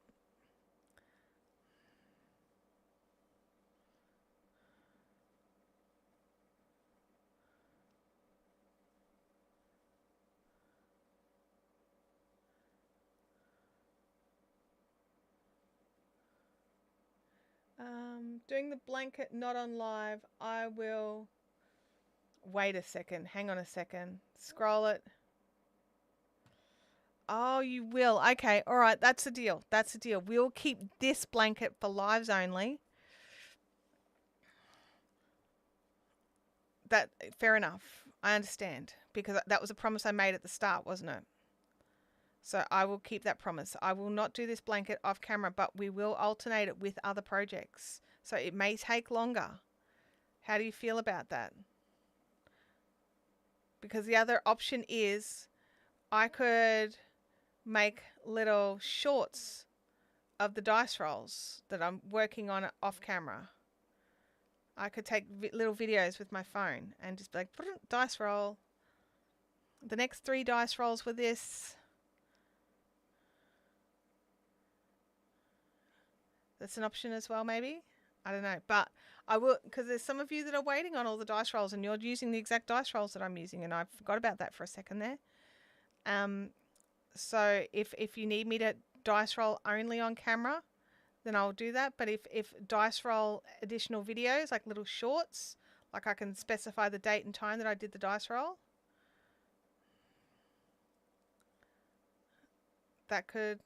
Doing the blanket not on live. I will wait a second. Hang on a second. Scroll it. Oh, you will. Okay. All right. That's the deal. That's the deal. We'll keep this blanket for lives only. That fair enough. I understand because that was a promise I made at the start, wasn't it? So I will keep that promise. I will not do this blanket off camera, but we will alternate it with other projects. So it may take longer. How do you feel about that? Because the other option is I could make little shorts of the dice rolls that I'm working on off camera. I could take little videos with my phone and just be like, dice roll. The next 3 dice rolls were this. That's an option as well, maybe. I don't know. But I will, because there's some of you that are waiting on all the dice rolls and you're using the exact dice rolls that I'm using. And I forgot about that for a second there. So if you need me to dice roll only on camera, then I'll do that. But if dice roll additional videos, like little shorts, like I can specify the date and time that I did the dice roll. That could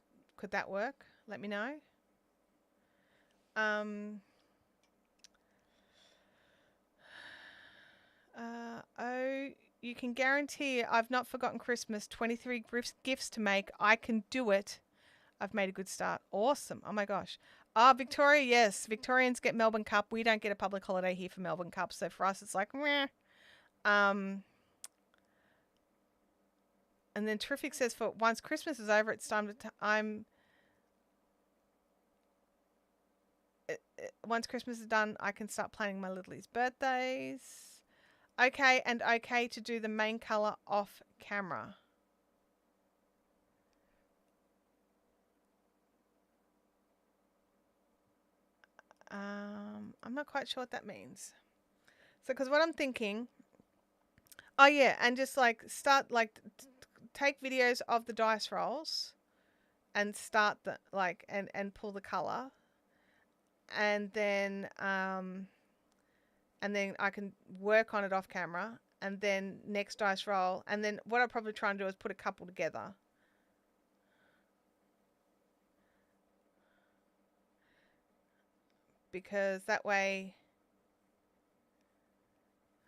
that work? Let me know. You can guarantee I've not forgotten Christmas. 23 gifts to make. I can do it. I've made a good start. Awesome. Oh my gosh. Victoria, yes. Victorians get Melbourne Cup. We don't get a public holiday here for Melbourne Cup. So for us, it's like, meh. And then Terrific says, for once Christmas is over, it's time to once Christmas is done, I can start planning my littlies' birthdays. Okay, and okay to do the main colour off camera. I'm not quite sure what that means. So, because what I'm thinking, oh yeah, and just like start like take videos of the dice rolls, and start the like and pull the color, and then I can work on it off camera, and then next dice roll, and then what I'll probably try and do is put a couple together. Because that way,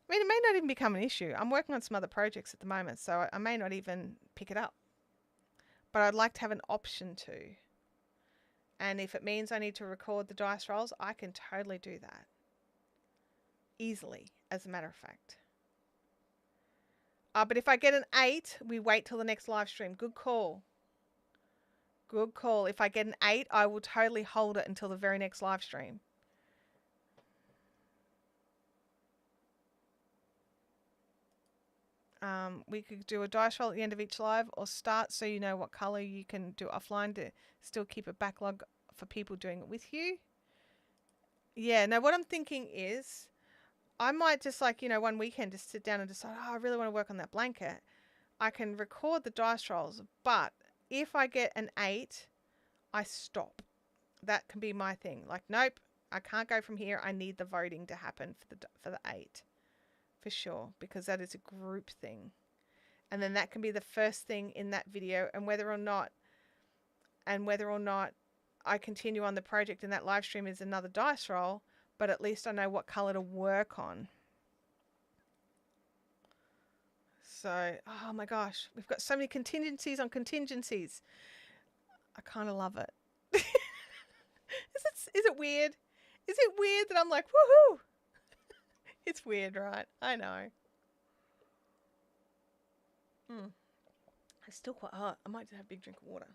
I mean, it may not even become an issue. I'm working on some other projects at the moment, so I may not even pick it up. But I'd like to have an option to. And if it means I need to record the dice rolls, I can totally do that. Easily, as a matter of fact. But if I get an 8, we wait till the next live stream. Good call. Good call. If I get an 8, I will totally hold it until the very next live stream. We could do a dice roll at the end of each live or start so you know what color you can do offline to still keep a backlog for people doing it with you. Yeah, now what I'm thinking is I might just like, one weekend just sit down and decide, I really want to work on that blanket. I can record the dice rolls, but if I get an 8, I stop. That can be my thing. Like, nope, I can't go from here. I need the voting to happen for the 8 for sure, because that is a group thing. And then that can be the first thing in that video, and whether or not I continue on the project and that live stream is another dice roll, but at least I know what color to work on. So, oh my gosh, we've got so many contingencies on contingencies. I kind of love it. Is it weird? Is it weird that I'm like, woohoo? It's weird, right? I know. It's still quite hot. I might just have a big drink of water.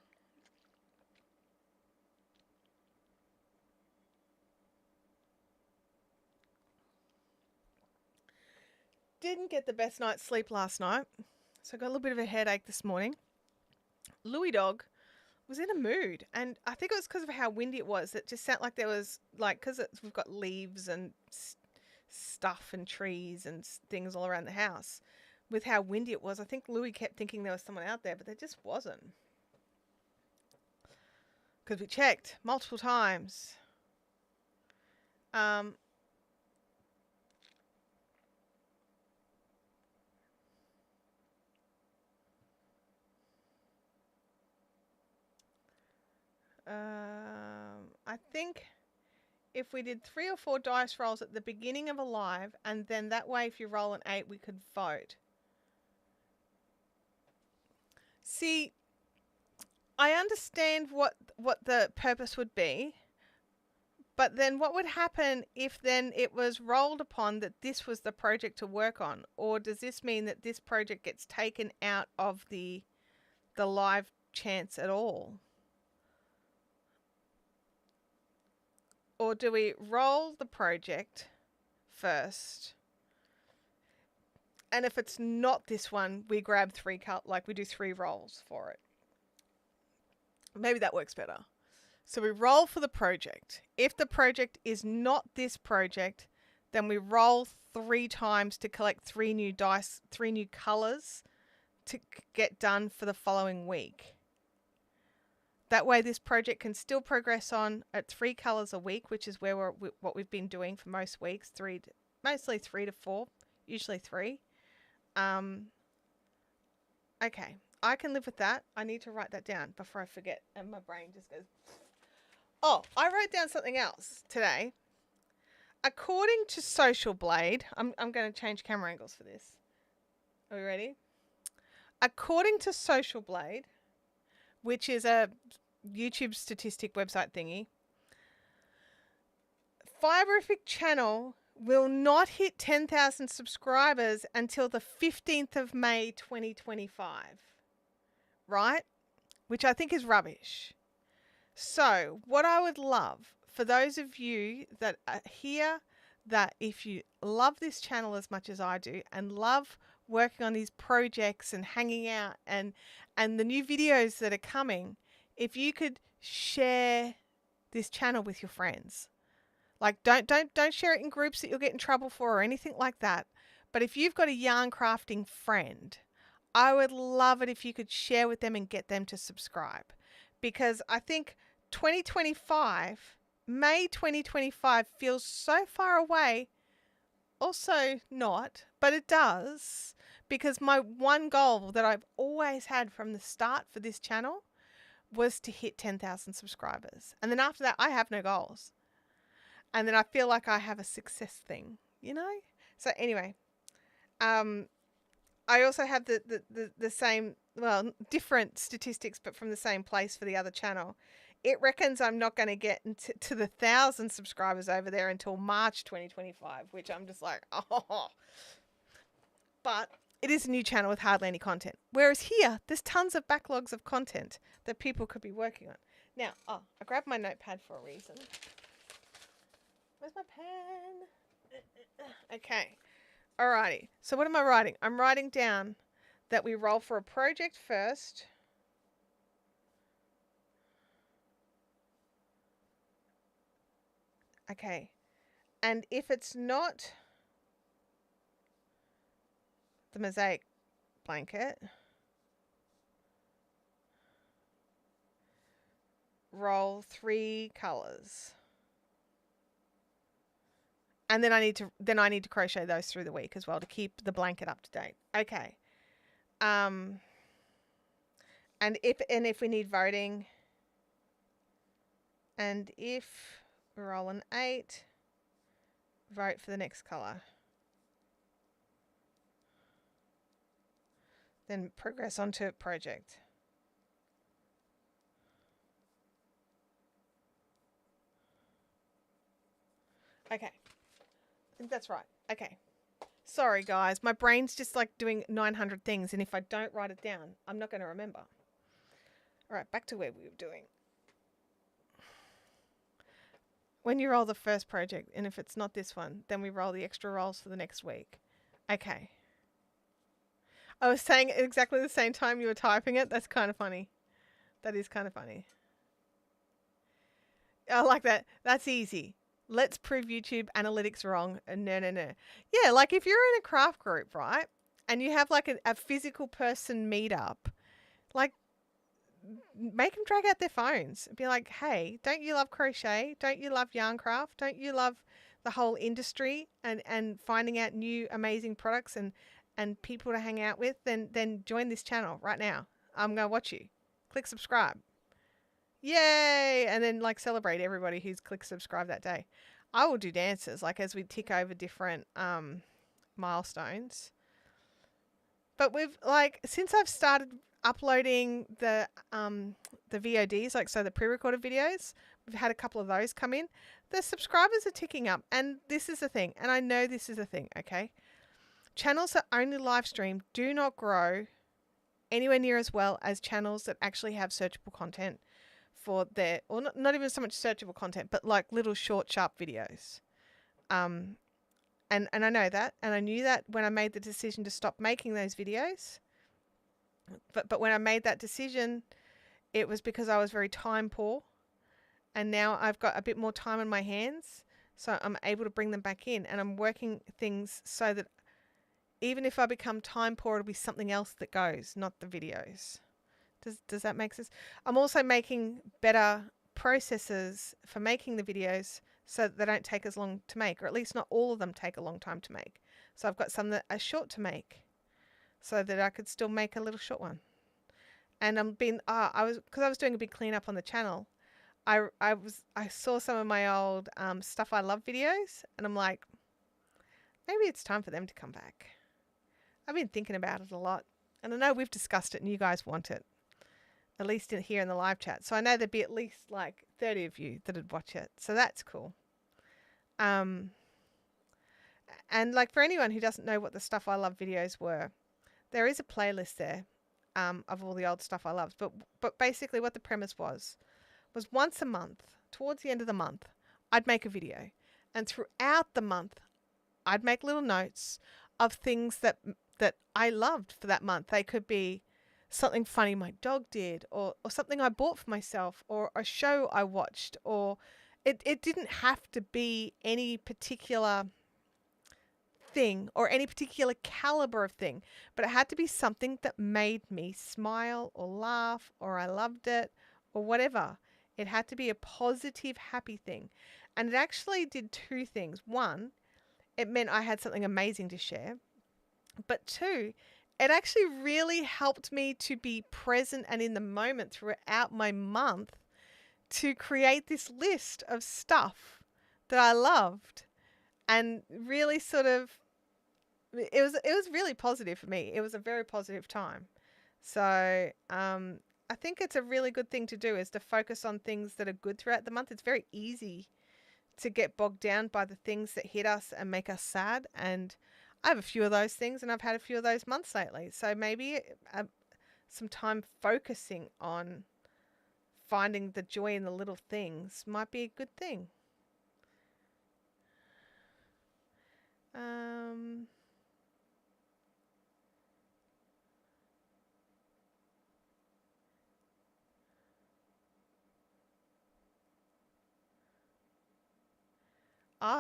Didn't get the best night's sleep last night, so I got a little bit of a headache this morning. Louie dog was in a mood, and I think it was because of how windy it was. It just sounded like there was, like, because we've got leaves and stuff and trees and things all around the house. With how windy it was, I think Louie kept thinking there was someone out there, but there just wasn't. Because we checked multiple times. I think if we did 3 or 4 dice rolls at the beginning of a live, and then that way if you roll an 8, we could vote. See, I understand what the purpose would be, but then what would happen if then it was rolled upon that this was the project to work on? Or does this mean that this project gets taken out of the live chance at all? Or do we roll the project first? And if it's not this one, we grab 3 like we do 3 rolls for it. Maybe that works better. So we roll for the project. If the project is not this project, then we roll 3 times to collect 3 new dice, 3 new colors to get done for the following week. That way this project can still progress on at 3 colors a week, which is where what we've been doing for most weeks, mostly 3 to 4, usually 3. Okay, I can live with that. I need to write that down before I forget, and my brain just goes. Oh, I wrote down something else today. According to Social Blade, I'm going to change camera angles for this. Are we ready? According to Social Blade, which is a YouTube statistic website thingy, Fiberific channel will not hit 10,000 subscribers until the 15th of May 2025. Right? Which I think is rubbish. So, what I would love for those of you that are here, that if you love this channel as much as I do and love working on these projects and hanging out and the new videos that are coming, if you could share this channel with your friends. Like, don't share it in groups that you'll get in trouble for or anything like that. But if you've got a yarn crafting friend, I would love it if you could share with them and get them to subscribe. Because I think May 2025 feels so far away. Also not, but it does. Because my one goal that I've always had from the start for this channel was to hit 10,000 subscribers. And then after that, I have no goals. And then I feel like I have a success thing, you know? So anyway, I also have the same, well, different statistics, but from the same place for the other channel. It reckons I'm not going to get to the 1,000 subscribers over there until March 2025, which I'm just like, oh. But it is a new channel with hardly any content. Whereas here, there's tons of backlogs of content that people could be working on. Now, I grabbed my notepad for a reason. Where's my pen? Okay. Alrighty. So what am I writing? I'm writing down that we roll for a project first. Okay. And if it's not the mosaic blanket, roll 3 colors. And then I need to crochet those through the week as well to keep the blanket up to date. Okay. And if we need voting, and if we roll an 8, vote for the next colour. Then progress on to project. Okay. I think that's right. Okay. Sorry, guys. My brain's just like doing 900 things, and if I don't write it down, I'm not going to remember. All right, back to where we were doing. When you roll the first project, and if it's not this one, then we roll the extra rolls for the next week. Okay. I was saying it exactly the same time you were typing it. That's kind of funny. That is kind of funny. I like that. That's easy. Let's prove YouTube analytics wrong. No. Yeah, like if you're in a craft group, right, and you have like a physical person meetup, like make them drag out their phones and be like, hey, don't you love crochet? Don't you love yarn craft? Don't you love the whole industry and finding out new amazing products and people to hang out with? Then join this channel right now. I'm going to watch you. Click subscribe. Yay! And then like celebrate everybody who's clicked subscribe that day. I will do dances like as we tick over different milestones. But we've like since I've started uploading the VODs, like so the pre-recorded videos, we've had a couple of those come in. The subscribers are ticking up, and this is the thing, and I know this is the thing, okay? Channels that only live stream do not grow anywhere near as well as channels that actually have searchable content for their, or not even so much searchable content, but like little short, sharp videos. And I know that, and I knew that when I made the decision to stop making those videos. But when I made that decision, it was because I was very time poor, and now I've got a bit more time on my hands, so I'm able to bring them back in, and I'm working things so that even if I become time poor, it'll be something else that goes, not the videos. Does that make sense? I'm also making better processes for making the videos so that they don't take as long to make, or at least not all of them take a long time to make. So I've got some that are short to make so that I could still make a little short one. And because I was doing a big cleanup on the channel, I saw some of my old stuff I love videos, and I'm like, maybe it's time for them to come back. I've been thinking about it a lot, and I know we've discussed it and you guys want it. At least here in the live chat. So I know there'd be at least like 30 of you that'd watch it. So that's cool. And like for anyone who doesn't know what the Stuff I Love videos were, there is a playlist there of all the old stuff I loved. But basically what the premise was once a month, towards the end of the month, I'd make a video. And throughout the month, I'd make little notes of things that I loved for that month. They could be something funny my dog did, or something I bought for myself, or a show I watched, or it didn't have to be any particular thing or any particular caliber of thing, but it had to be something that made me smile or laugh, or I loved it, or whatever. It had to be a positive, happy thing. And it actually did two things. One, it meant I had something amazing to share. But two, it actually really helped me to be present and in the moment throughout my month to create this list of stuff that I loved, and really sort of, it was really positive for me. It was a very positive time. So I think it's a really good thing to do, is to focus on things that are good throughout the month. It's very easy to get bogged down by the things that hit us and make us sad, and I have a few of those things, and I've had a few of those months lately. So maybe some time focusing on finding the joy in the little things might be a good thing.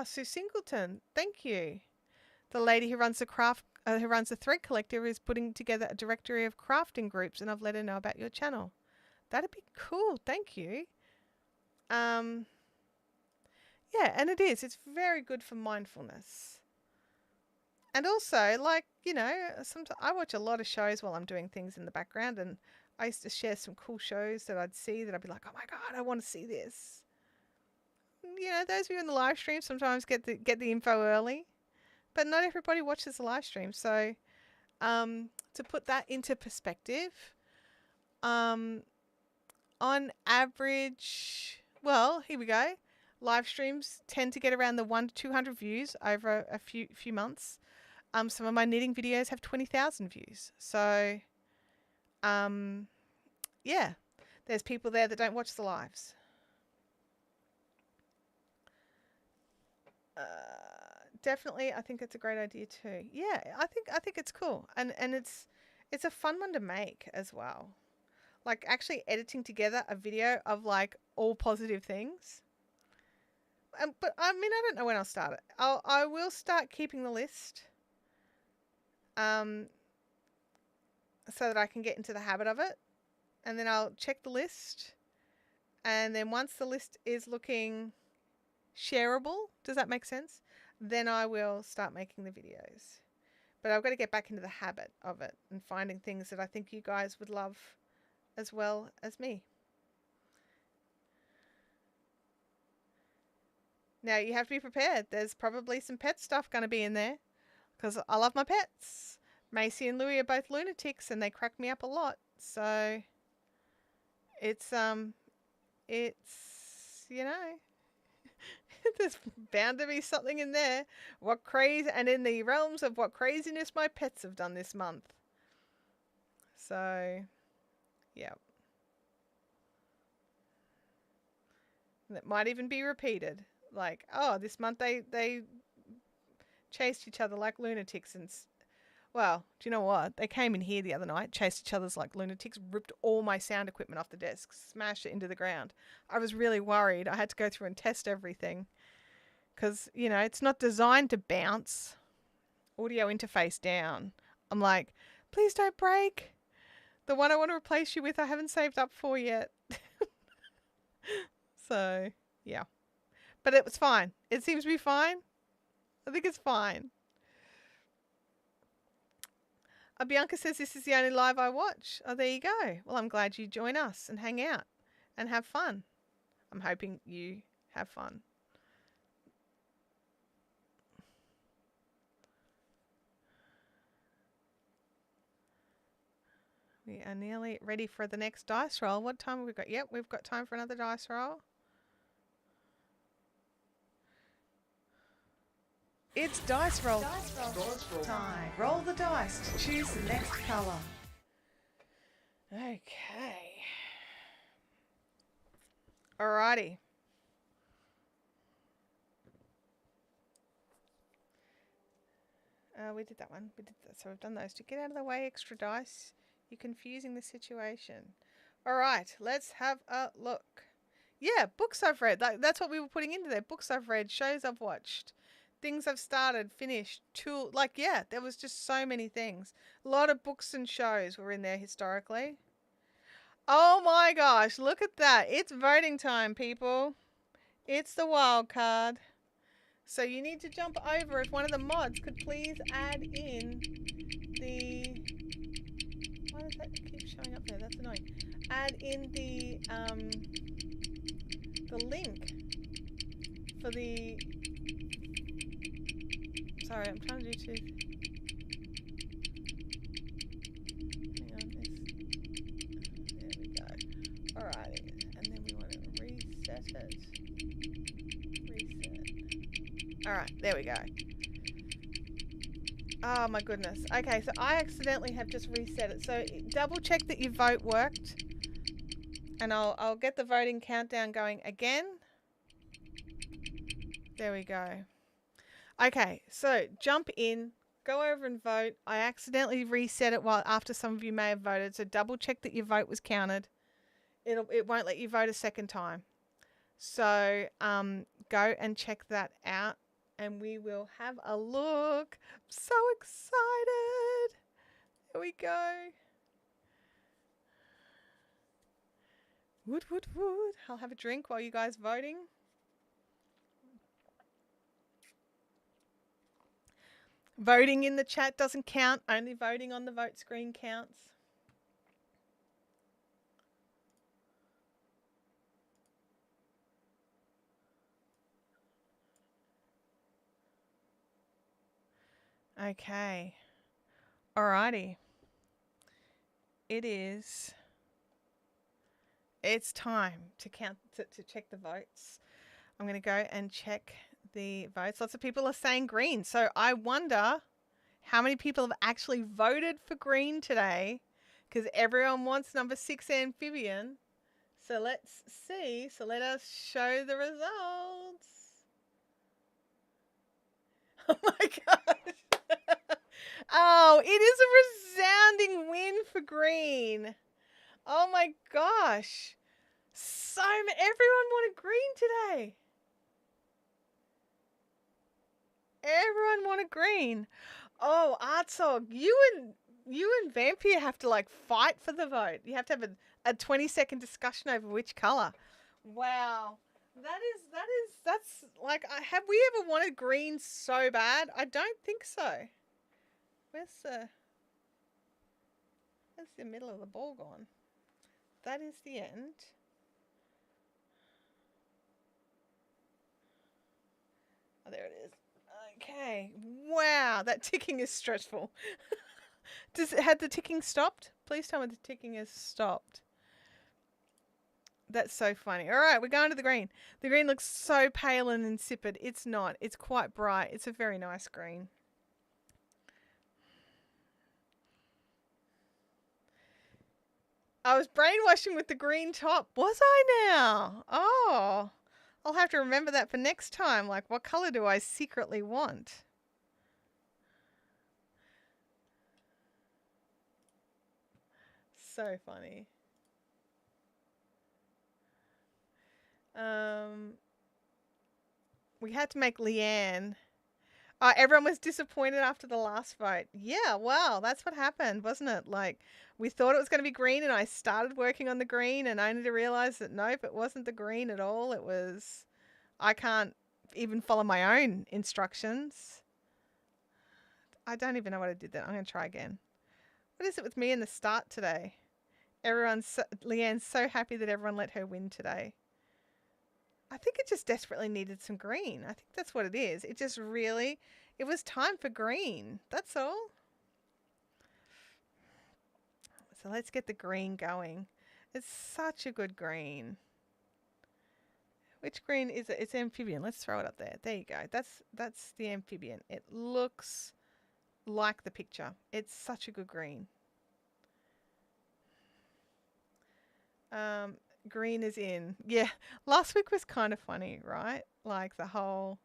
Sue Singleton, thank you. The lady who runs the Thread Collective is putting together a directory of crafting groups, and I've let her know about your channel. That'd be cool. Thank you. Yeah, and it is. It's very good for mindfulness. And also, like, you know, sometimes I watch a lot of shows while I'm doing things in the background, and I used to share some cool shows that I'd see that I'd be like, oh my God, I want to see this. You know, those of you in the live stream sometimes get the info early, but not everybody watches the live stream. So, to put that into perspective, um, on average, well, here we go. Live streams tend to get around the 1 to 200 views over a few months. Some of my knitting videos have 20,000 views. So, yeah, there's people there that don't watch the lives. Definitely, I think it's a great idea too. Yeah, I think it's cool, and it's a fun one to make as well. Like actually editing together a video of like all positive things. But I mean, I don't know when I'll start it. I will start keeping the list, so that I can get into the habit of it, and then I'll check the list, and then once the list is looking shareable, does that make sense? Then I will start making the videos. But I've got to get back into the habit of it and finding things that I think you guys would love as well as me. Now you have to be prepared. There's probably some pet stuff going to be in there because I love my pets. Macy and Louie are both lunatics and they crack me up a lot. So it's you know, there's bound to be something in there. What crazy, and in the realms of what craziness my pets have done this month. So, yeah. And it might even be repeated. Like, oh, this month they chased each other like lunatics and well, do you know what? They came in here the other night, chased each other's like lunatics, ripped all my sound equipment off the desk, smashed it into the ground. I was really worried. I had to go through and test everything because, you know, it's not designed to bounce. Audio interface down. I'm like, please don't break. The one I want to replace you with, I haven't saved up for yet. So, yeah. But it was fine. It seems to be fine. I think it's fine. Bianca says this is the only live I watch. Oh, there you go. Well, I'm glad you join us and hang out and have fun. I'm hoping you have fun. We are nearly ready for the next dice roll. What time have we got? Yep, we've got time for another dice roll. It's dice roll time. Roll the dice to choose the next colour. Okay. Alrighty. We did that one. We did that. So we've done those two. Get out of the way, extra dice. You're confusing the situation. Alright, let's have a look. Yeah, books I've read. That's what we were putting into there. Books I've read, shows I've watched. Things I've started, finished, yeah, there was just so many things. A lot of books and shows were in there historically. Oh my gosh, look at that. It's voting time, people. It's the wild card. So you need to jump over if one of the mods could please add in the... Why does that keep showing up there? That's annoying. Add in the link for the... Sorry, I'm trying to do two. Hang on, there we go. Alrighty, and then we want to reset it. Reset. Alright, there we go. Oh my goodness. Okay, so I accidentally have just reset it. So double check that your vote worked. And I'll get the voting countdown going again. There we go. Okay, so jump in, go over and vote. I accidentally reset it after some of you may have voted, so double check that your vote was counted. It won't let you vote a second time. So go and check that out, and we will have a look. I'm so excited. Here we go. Woot, woot, woot. I'll have a drink while you guys voting. Voting in the chat doesn't count. Only voting on the vote screen counts. Okay. Alrighty. It's time to count to check the votes. I'm going to go and check the votes. Lots of people are saying green. So I wonder how many people have actually voted for green today, because everyone wants number 6 amphibian. So let's see. So let us show the results. Oh my gosh. Oh, it is a resounding win for green. Oh my gosh. Everyone wanted green today. Everyone wanted green. Oh, Artsog, you and Vampire have to like fight for the vote. You have to have a 20-second discussion over which color. Wow. That's like, have we ever wanted green so bad? I don't think so. Where's the middle of the ball gone? That is the end. Oh, there it is. Okay. Wow, that ticking is stressful. Had the ticking stopped? Please tell me the ticking has stopped. That's so funny. All right, we're going to the green. The green looks so pale and insipid. It's not. It's quite bright. It's a very nice green. I was brainwashing with the green top. Was I now? Oh, I'll have to remember that for next time. Like, what color do I secretly want? So funny. We had to make Leanne. Everyone was disappointed after the last vote. Yeah, wow, that's what happened, wasn't it? Like, we thought it was going to be green, and I started working on the green, and only to realize that nope, it wasn't the green at all. It was, I can't even follow my own instructions. I don't even know what I did then. I'm going to try again. What is it with me in the start today? Leanne's so happy that everyone let her win today. I think it just desperately needed some green. I think that's what it is. It was time for green. That's all. So let's get the green going. It's such a good green. Which green is it? It's amphibian. Let's throw it up there. There you go. That's the amphibian. It looks like the picture. It's such a good green. Green is in. Yeah, last week was kind of funny, right? Like the whole,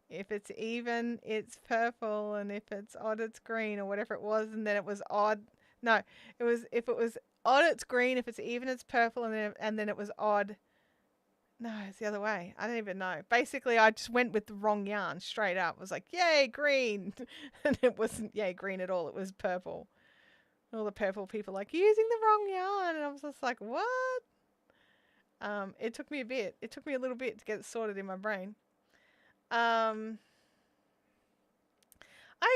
if it's even, it's purple, and if it's odd, it's green, or whatever it was, and then it was odd. No, if it was odd, it's green. If it's even, it's purple, and then it was odd. No, it's the other way. I don't even know. Basically, I just went with the wrong yarn straight up. It was like, yay, green. And it wasn't yay, green at all. It was purple. All the purple people like using the wrong yarn, and I was just like, what? It took me a bit. It took me a little bit to get it sorted in my brain. I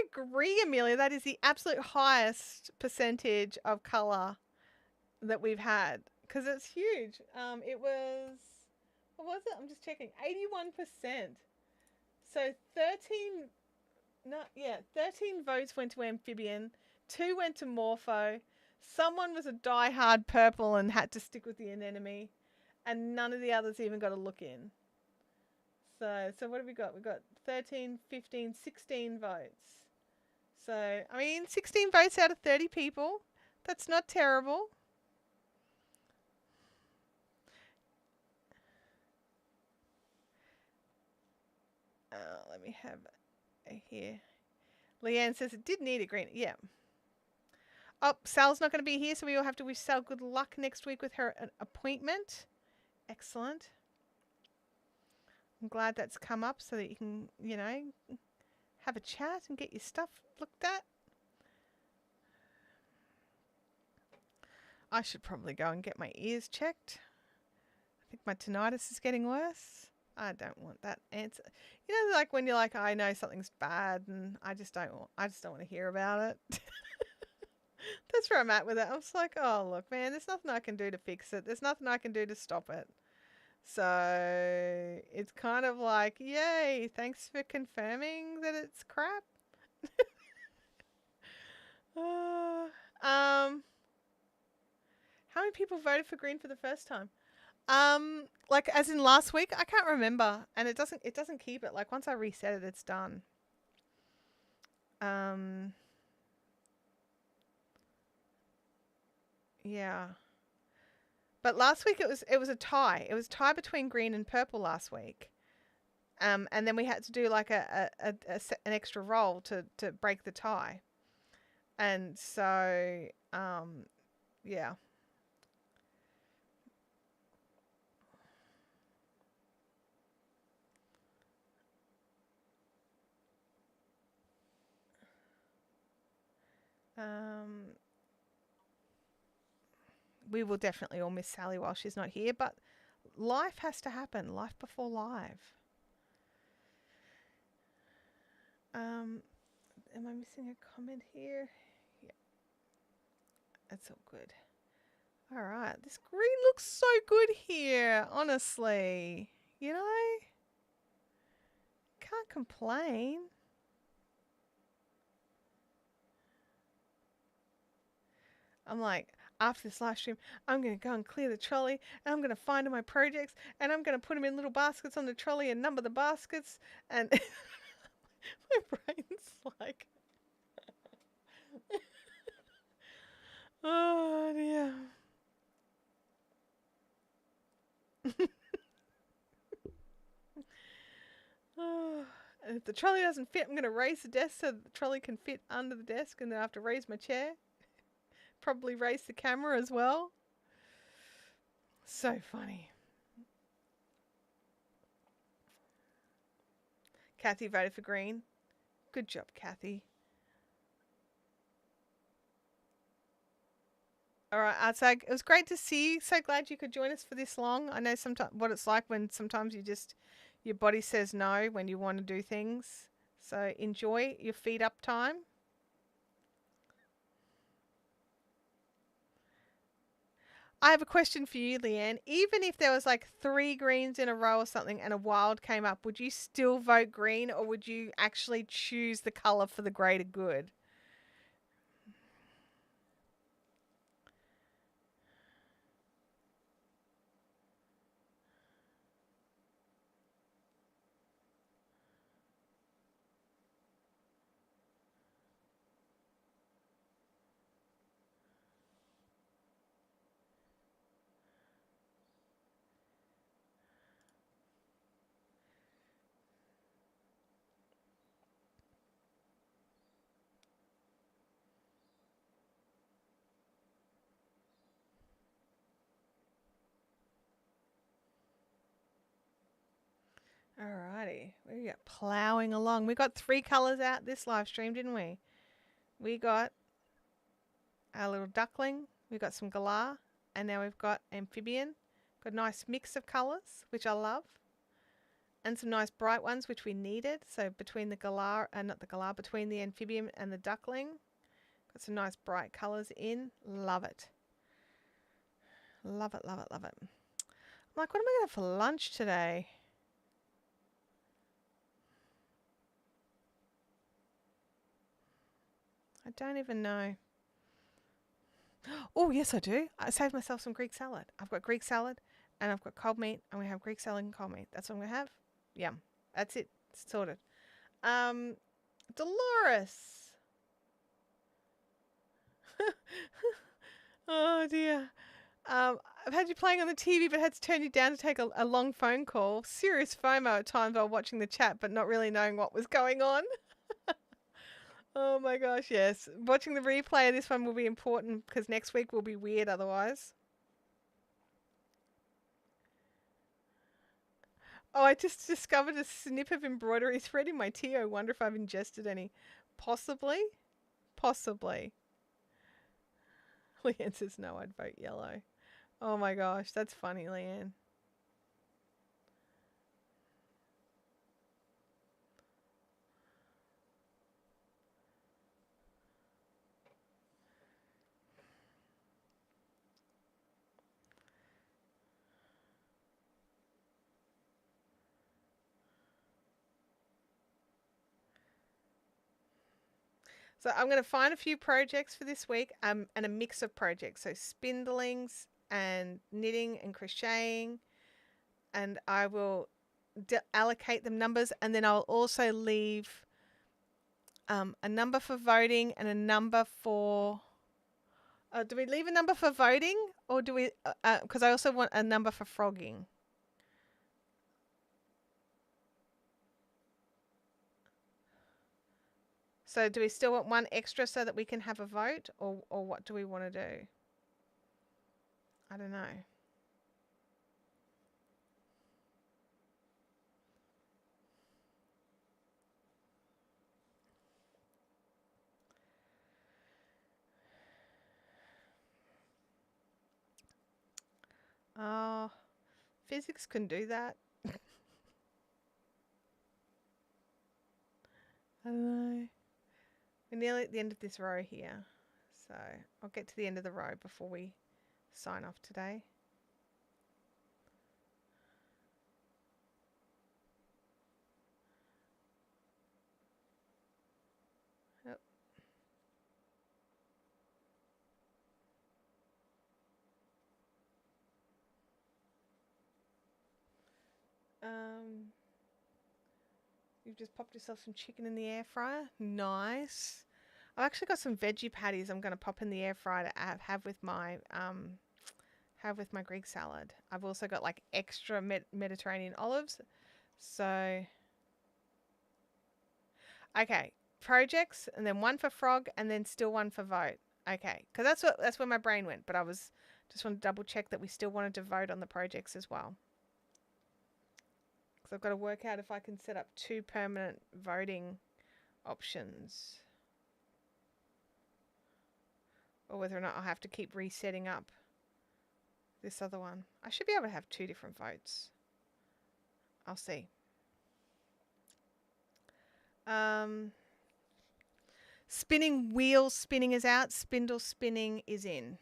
agree, Amelia. That is the absolute highest percentage of colour that we've had, because it's huge. It was, what was it? I'm just checking. 81%. So 13 votes went to amphibian. 2 went to Morpho. Someone was a die-hard purple and had to stick with the anemone, and none of the others even got a look in. So what have we got? We've got 13, 15, 16 votes. So, I mean, 16 votes out of 30 people. That's not terrible. Let me have here. Leanne says it did need a green. Yeah. Oh, Sal's not going to be here, so we all have to wish Sal good luck next week with her appointment. Excellent. I'm glad that's come up so that you can, have a chat and get your stuff looked at. I should probably go and get my ears checked. I think my tinnitus is getting worse. I don't want that answer. You know, like when you're like, I know something's bad, and I just don't want to hear about it. That's where I'm at with it. I'm just like, oh look, man, there's nothing I can do to fix it. There's nothing I can do to stop it. So it's kind of like, yay, thanks for confirming that it's crap. Uh, how many people voted for green for the first time? Like as in last week, I can't remember, and it doesn't keep it. Like once I reset it, it's done. Yeah. But last week it was a tie. It was a tie between green and purple last week. And then we had to do like an extra roll to break the tie. And so yeah. We will definitely all miss Sally while she's not here, but life has to happen. Life before live. Am I missing a comment here? Yeah. That's all good. All right. This green looks so good here, honestly. You know? Can't complain. I'm like, after this live stream, I'm going to go and clear the trolley, and I'm going to find all my projects, and I'm going to put them in little baskets on the trolley and number the baskets, and my brain's like, oh dear. Oh, and if the trolley doesn't fit, I'm going to raise the desk so the trolley can fit under the desk, and then I have to raise my chair. Probably raise the camera as well. So funny. Kathy voted for green. Good job, Kathy. All right, Artsag, it was great to see you. So glad you could join us for this long. I know sometimes what it's like when sometimes your body says no when you want to do things. So enjoy your feet up time. I have a question for you, Leanne. Even if there was like 3 greens in a row or something and a wild came up, would you still vote green, or would you actually choose the colour for the greater good? Alrighty, we got ploughing along. We got 3 colours out this live stream, didn't we? We got our little duckling, we got some Galah, and now we've got Amphibian. Got a nice mix of colours, which I love. And some nice bright ones, which we needed. So between the Galah, not the Galah, between the Amphibian and the duckling. Got some nice bright colours in. Love it. Love it, love it, love it. I'm like, what am I going to have for lunch today? I don't even know. Oh, yes, I do. I saved myself some Greek salad. I've got Greek salad and I've got cold meat, and we have Greek salad and cold meat. That's what I'm going to have. Yum. That's it. It's sorted. Dolores. Oh, dear. I've had you playing on the TV, but had to turn you down to take a long phone call. Serious FOMO at times while watching the chat, but not really knowing what was going on. Oh my gosh, yes. Watching the replay of this one will be important because next week will be weird otherwise. Oh, I just discovered a snip of embroidery thread in my tea. I wonder if I've ingested any. Possibly. Possibly. Leanne says no, I'd vote yellow. Oh my gosh, that's funny, Leanne. So I'm going to find a few projects for this week, and a mix of projects. So spindlings and knitting and crocheting, and I will allocate them numbers, and then I'll also leave a number for voting and a number for. Do we leave a number for voting, or do we? Because I also want a number for frogging. So do we still want one extra so that we can have a vote, or what do we want to do? I don't know. Oh, physics can do that. I don't know. We're nearly at the end of this row here. So I'll get to the end of the row before we sign off today. Yep. You've just popped yourself some chicken in the air fryer. Nice. I've actually got some veggie patties I'm going to pop in the air fryer to have with my Greek salad. I've also got like extra Mediterranean olives. So okay, projects, and then one for frog, and then still one for vote. Okay, because that's where my brain went. But I was just want to double check that we still wanted to vote on the projects as well. Because I've got to work out if I can set up 2 permanent voting options, or whether or not I'll have to keep resetting up this other one. I should be able to have 2 different votes. I'll see. Spinning wheel spinning is out. Spindle spinning is in.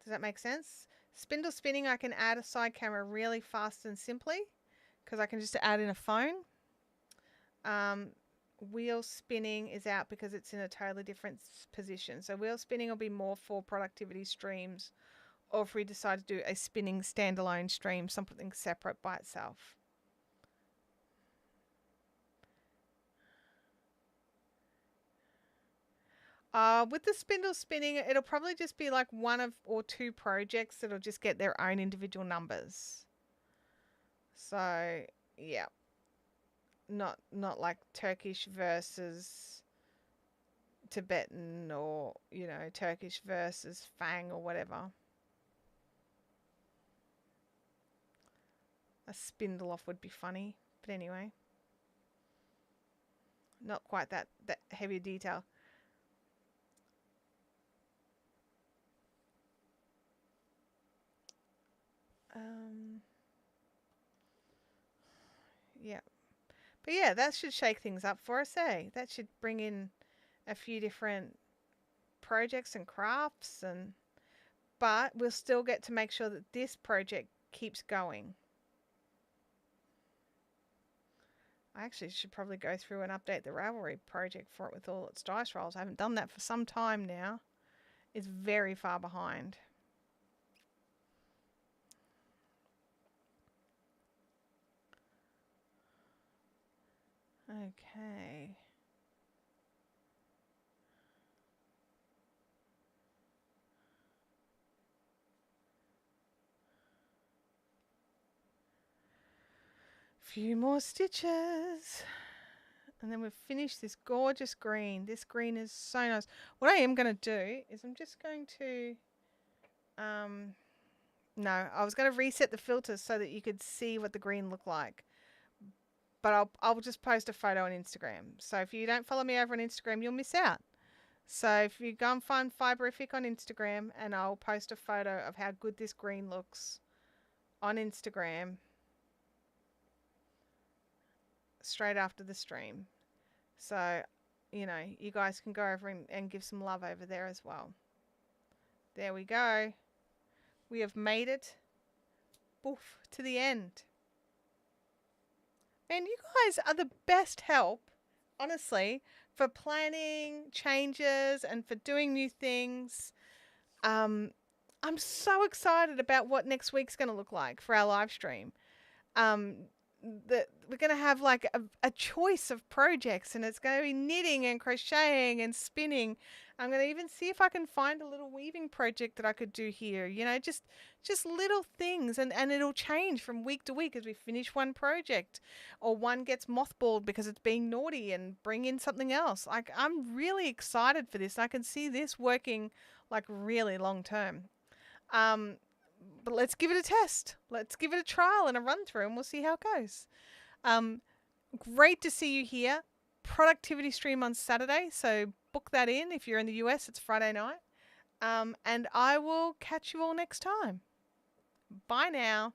Does that make sense? Spindle spinning, I can add a side camera really fast and simply because I can just add in a phone. Wheel spinning is out because it's in a totally different position. So wheel spinning will be more for productivity streams, or if we decide to do a spinning standalone stream, something separate by itself. With the spindle spinning, it'll probably just be like 1 or 2 projects that'll just get their own individual numbers. So yeah, not like Turkish versus Tibetan, or Turkish versus Fang or whatever. A spindle off would be funny, but anyway, not quite that heavy detail. Yeah. But yeah, that should shake things up for us, eh? That should bring in a few different projects and crafts, but we'll still get to make sure that this project keeps going. I actually should probably go through and update the Ravelry project for it with all its dice rolls. I haven't done that for some time now. It's very far behind. Okay. Few more stitches. And then we've finished this gorgeous green. This green is so nice. What I am going to do is I'm just going to... no, I was going to reset the filters so that you could see what the green looked like. But I'll just post a photo on Instagram. So if you don't follow me over on Instagram, you'll miss out. So if you go and find Fiberific on Instagram, and I'll post a photo of how good this green looks on Instagram straight after the stream. So, you guys can go over and give some love over there as well. There we go. We have made it, boof, to the end. Man, you guys are the best help, honestly, for planning changes and for doing new things. I'm so excited about what next week's going to look like for our live stream. That we're going to have like a choice of projects, and it's going to be knitting and crocheting and spinning. I'm going to even see if I can find a little weaving project that I could do here, you know, just little things, and it'll change from week to week as we finish one project or one gets mothballed because it's being naughty and bring in something else. Like, I'm really excited for this. I can see this working like really long term. But let's give it a test. Let's give it a trial and a run through, and we'll see how it goes. Great to see you here. Productivity stream on Saturday, so book that in. If you're in the US, it's Friday night. And I will catch you all next time. Bye now.